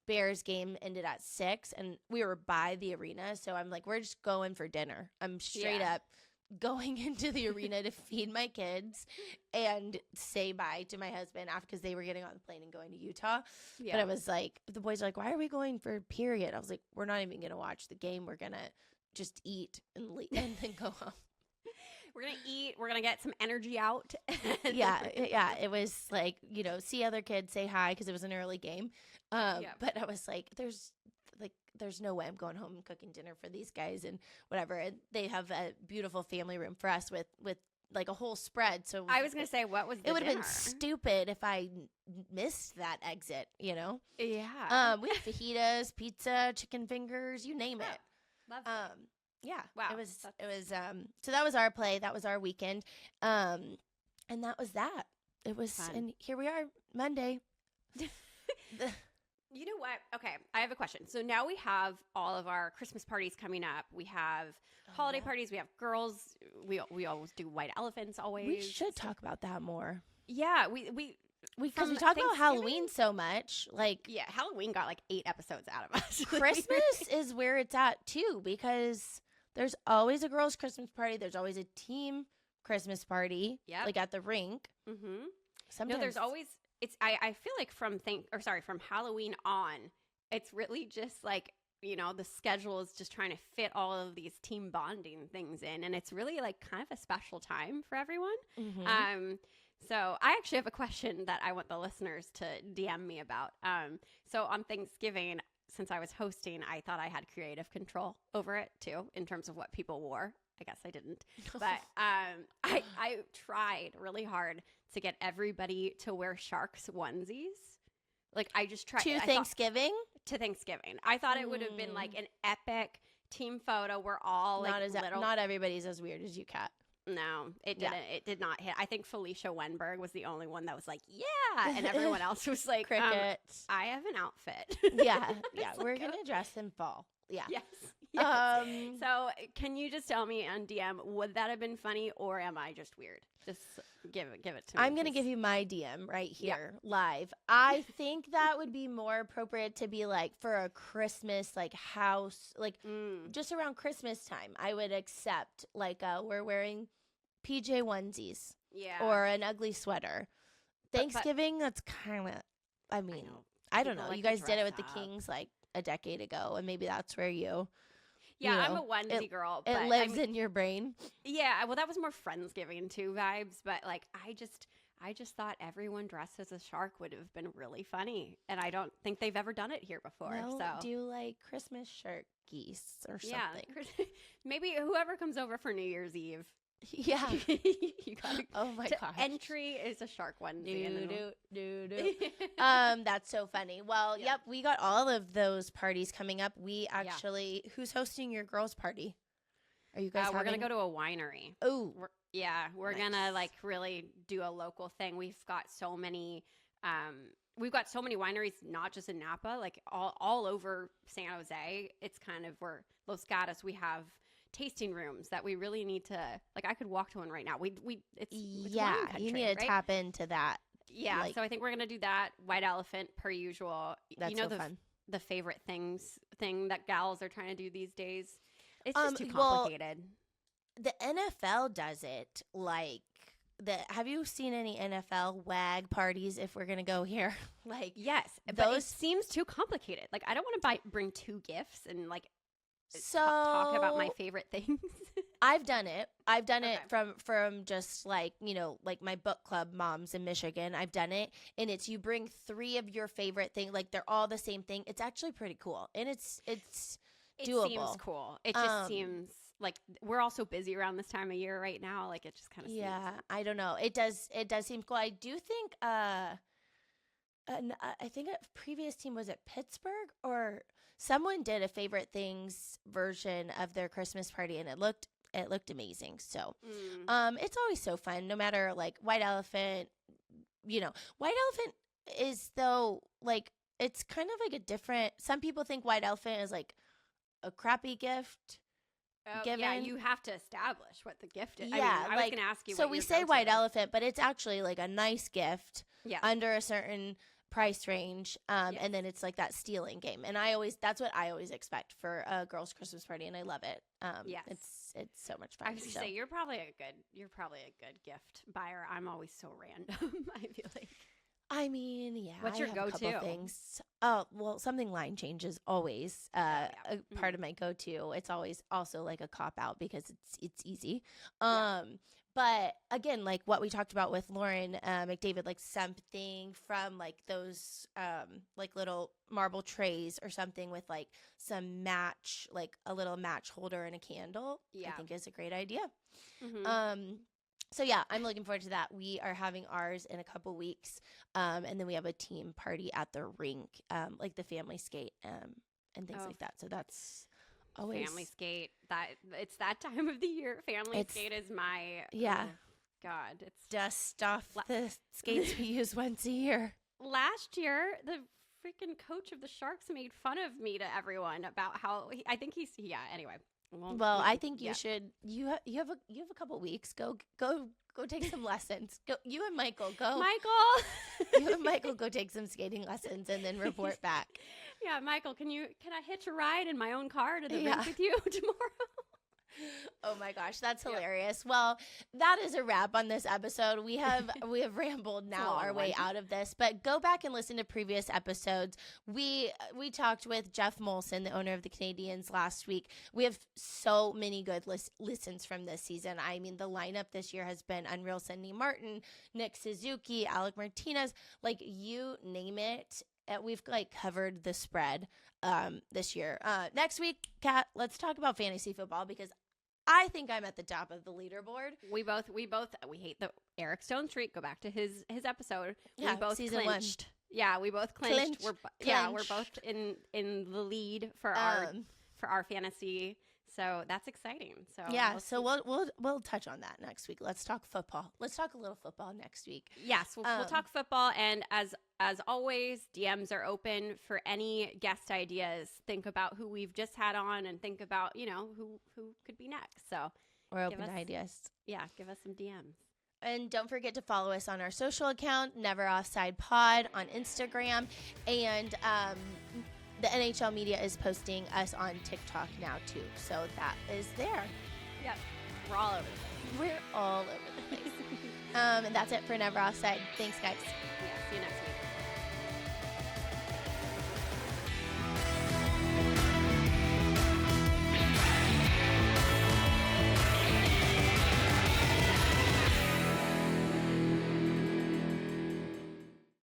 [SPEAKER 3] Bears game ended at 6, and we were by the arena. So I'm like, we're just going for dinner. I'm straight up going into the arena to feed my kids and say bye to my husband after, because they were getting on the plane and going to Utah. Yeah. But I was like, the boys are like, why are we going for period? I was like, we're not even going to watch the game. We're going to just eat and leave and then go home.
[SPEAKER 1] We're going to eat. We're going to get some energy out.
[SPEAKER 3] Yeah. It was like, see other kids, say hi, because it was an early game. But I was like, there's no way I'm going home and cooking dinner for these guys and whatever. And they have a beautiful family room for us with like a whole spread. So
[SPEAKER 1] I was going to say, what was the
[SPEAKER 3] It would have
[SPEAKER 1] dinner?
[SPEAKER 3] been stupid if I missed that exit,
[SPEAKER 1] Yeah.
[SPEAKER 3] We had fajitas, pizza, chicken fingers, you name it.
[SPEAKER 1] Love it.
[SPEAKER 3] Yeah.
[SPEAKER 1] Wow.
[SPEAKER 3] It was so that was our play. That was our weekend. And that was that. It was
[SPEAKER 1] fun.
[SPEAKER 3] And here we are, Monday.
[SPEAKER 1] You know what? Okay, I have a question. So now we have all of our Christmas parties coming up. We have holiday parties. We have girls. We always do white elephants always.
[SPEAKER 3] We should talk about that more.
[SPEAKER 1] Yeah, we
[SPEAKER 3] because we talk about Halloween so much. Like,
[SPEAKER 1] yeah, Halloween got like 8 episodes out of us.
[SPEAKER 3] Christmas is where it's at too, because there's always a girls' Christmas party. There's always a team Christmas party. Yeah, like at the rink.
[SPEAKER 1] Mm-hmm.
[SPEAKER 3] Sometimes
[SPEAKER 1] there's always. I feel like from Halloween on, it's really just like, the schedule is just trying to fit all of these team bonding things in, and it's really like kind of a special time for everyone. Mm-hmm. So I actually have a question that I want the listeners to DM me about. So on Thanksgiving, since I was hosting, I thought I had creative control over it too, in terms of what people wore. I guess I didn't, but I tried really hard to get everybody to wear Sharks onesies. Like, I just tried
[SPEAKER 3] to Thanksgiving.
[SPEAKER 1] I thought it would have been like an epic team photo. We're all
[SPEAKER 3] not everybody's as weird as you, Kat.
[SPEAKER 1] No, it didn't. It did not hit. I think Felicia Wenberg was the only one that was like, yeah, and everyone else was like,
[SPEAKER 3] cricket.
[SPEAKER 1] I have an outfit.
[SPEAKER 3] Yeah. We're gonna dress in fall. Yeah.
[SPEAKER 1] Yes. So can you just tell me on DM, would that have been funny, or am I just weird? Just give it to me.
[SPEAKER 3] I'm going to give you my DM right here live. I think that would be more appropriate to be like for a Christmas like house, like just around Christmas time. I would accept like we're wearing PJ onesies or an ugly sweater. Thanksgiving, that's kind of, I mean, I don't know.
[SPEAKER 1] Like
[SPEAKER 3] you guys did it with the Kings like a decade ago, and maybe that's where
[SPEAKER 1] I'm a onesie girl. But
[SPEAKER 3] it lives in your brain.
[SPEAKER 1] Yeah, well, that was more Friendsgiving too vibes, but like I just thought everyone dressed as a shark would have been really funny, and I don't think they've ever done it here before.
[SPEAKER 3] No,
[SPEAKER 1] so
[SPEAKER 3] do like Christmas shark geese or something.
[SPEAKER 1] Yeah, maybe whoever comes over for New Year's Eve.
[SPEAKER 3] Yeah,
[SPEAKER 1] you got.
[SPEAKER 3] Oh my gosh!
[SPEAKER 1] Entry is a shark onesie.
[SPEAKER 3] That's so funny. Well, yep, we got all of those parties coming up. We actually, who's hosting your girls' party? Are you guys?
[SPEAKER 1] We're gonna go to a winery.
[SPEAKER 3] Oh,
[SPEAKER 1] we're gonna like really do a local thing. We've got so many wineries, not just in Napa, like all over San Jose. It's kind of where Los Gatos. We have tasting rooms that we really need to, like, I could walk to one right now. It's
[SPEAKER 3] Yeah,
[SPEAKER 1] wine country,
[SPEAKER 3] you need to
[SPEAKER 1] right?
[SPEAKER 3] tap into that.
[SPEAKER 1] Yeah,
[SPEAKER 3] like-
[SPEAKER 1] so I think we're gonna do that. White elephant per usual.
[SPEAKER 3] That's
[SPEAKER 1] you know
[SPEAKER 3] so
[SPEAKER 1] the
[SPEAKER 3] fun.
[SPEAKER 1] the favorite thing that gals are trying to do these days. It's just too
[SPEAKER 3] well,
[SPEAKER 1] complicated.
[SPEAKER 3] The NFL does it like have you seen any NFL WAG parties if we're going to go here? Like
[SPEAKER 1] Yes, but it
[SPEAKER 3] those-
[SPEAKER 1] seems too complicated. Like, I don't want to bring 2 gifts and like
[SPEAKER 3] so
[SPEAKER 1] talk about my favorite things.
[SPEAKER 3] I've done it. I've done it
[SPEAKER 1] Okay.
[SPEAKER 3] from just like, like my book club moms in Michigan. I've done it, and it's you bring 3 of your favorite thing, like they're all the same thing. It's actually pretty cool. And it's
[SPEAKER 1] It
[SPEAKER 3] doable.
[SPEAKER 1] seems cool. It just seems like we're all so busy around this time of year right now. Like, it just kind of
[SPEAKER 3] Yeah,
[SPEAKER 1] seems.
[SPEAKER 3] I don't know. It does seem cool. I do think I think a previous team was at Pittsburgh, or someone did a favorite things version of their Christmas party, and it looked amazing. So it's always so fun, no matter like White Elephant. White Elephant is, though, like, it's kind of like a different. Some people think White Elephant is like a crappy gift.
[SPEAKER 1] Yeah,
[SPEAKER 3] given-
[SPEAKER 1] you have to establish what the gift is.
[SPEAKER 3] Yeah,
[SPEAKER 1] I mean, I was
[SPEAKER 3] like,
[SPEAKER 1] going to ask you.
[SPEAKER 3] So
[SPEAKER 1] what
[SPEAKER 3] we
[SPEAKER 1] your
[SPEAKER 3] say
[SPEAKER 1] go-to
[SPEAKER 3] White
[SPEAKER 1] is.
[SPEAKER 3] Elephant, but it's actually like a nice gift
[SPEAKER 1] Yeah.
[SPEAKER 3] under a certain price range.
[SPEAKER 1] Yes.
[SPEAKER 3] And then it's like that stealing game. And that's what I always expect for a girl's Christmas party, and I love it.
[SPEAKER 1] Yes.
[SPEAKER 3] It's so much fun.
[SPEAKER 1] I was going to
[SPEAKER 3] So-
[SPEAKER 1] say you're probably a good gift buyer. I'm always so random. I feel like.
[SPEAKER 3] I mean, yeah.
[SPEAKER 1] What's
[SPEAKER 3] I
[SPEAKER 1] your
[SPEAKER 3] have a couple
[SPEAKER 1] go-to?
[SPEAKER 3] things. Oh, well, something line change is always
[SPEAKER 1] yeah.
[SPEAKER 3] a part of my go-to. It's always also like a cop out because it's easy.
[SPEAKER 1] Yeah.
[SPEAKER 3] But again, like what we talked about with Lauren McDavid, like something from like those like little marble trays or something with like some match, like a little match holder and a candle.
[SPEAKER 1] Yeah.
[SPEAKER 3] I think is a great idea.
[SPEAKER 1] Mhm.
[SPEAKER 3] So yeah, I'm looking forward to that. We are having ours in a couple weeks, and then we have a team party at the rink, like the family skate, and things
[SPEAKER 1] Oh.
[SPEAKER 3] like that. So that's always
[SPEAKER 1] Family skate. It's that time of the year. Family
[SPEAKER 3] It's-
[SPEAKER 1] skate is my
[SPEAKER 3] yeah.
[SPEAKER 1] oh, God, it's
[SPEAKER 3] dust off the skates we use once a year.
[SPEAKER 1] last year the freaking coach of the Sharks made fun of me to everyone about how I think anyway.
[SPEAKER 3] Well, I think you
[SPEAKER 1] yeah.
[SPEAKER 3] should. You have a couple weeks. Go take some lessons. Go, you and Michael go.
[SPEAKER 1] Michael.
[SPEAKER 3] You and Michael go take some skating lessons and then report back.
[SPEAKER 1] Yeah, Michael, can I hitch a ride in my own car to the
[SPEAKER 3] Yeah.
[SPEAKER 1] rink with you tomorrow?
[SPEAKER 3] Oh my gosh, that's
[SPEAKER 1] Yeah.
[SPEAKER 3] hilarious. Well, that is a wrap on this episode. We have rambled now
[SPEAKER 1] long
[SPEAKER 3] our way
[SPEAKER 1] one.
[SPEAKER 3] out of this, but go back and listen to previous episodes. We talked with Jeff Molson, the owner of the Canadiens, last week. We have so many good listens from this season. I mean, the lineup this year has been unreal. Cindy Martin, Nick Suzuki, Alec Martinez, like you name it. We've like covered the spread this year. Next week, Kat, let's talk about fantasy football because I think I'm at the top of the leaderboard.
[SPEAKER 1] We hate the Eric Stone streak. Go back to his episode.
[SPEAKER 3] Yeah,
[SPEAKER 1] we both
[SPEAKER 3] season
[SPEAKER 1] clinched. Yeah, we both clinched.
[SPEAKER 3] Clinch,
[SPEAKER 1] We're
[SPEAKER 3] clinch.
[SPEAKER 1] both in the lead for our fantasy. So that's exciting. So
[SPEAKER 3] Yeah,
[SPEAKER 1] we'll
[SPEAKER 3] so
[SPEAKER 1] see.
[SPEAKER 3] we'll touch on that next week. Let's talk football. Let's talk a little football next week.
[SPEAKER 1] Yes, we'll talk football, and as always, DMs are open for any guest ideas. Think about who we've just had on, and think about who could be next. So
[SPEAKER 3] We're open
[SPEAKER 1] us-
[SPEAKER 3] to ideas.
[SPEAKER 1] yeah, give us some DMs.
[SPEAKER 3] And don't forget to follow us on our social account, Never Offside Pod on Instagram. And the NHL media is posting us on TikTok now too. So that is there.
[SPEAKER 1] Yep, we're all over the place.
[SPEAKER 3] We're all over the place. And that's it for Never Offside. Thanks, guys.
[SPEAKER 1] Yeah, see you next week.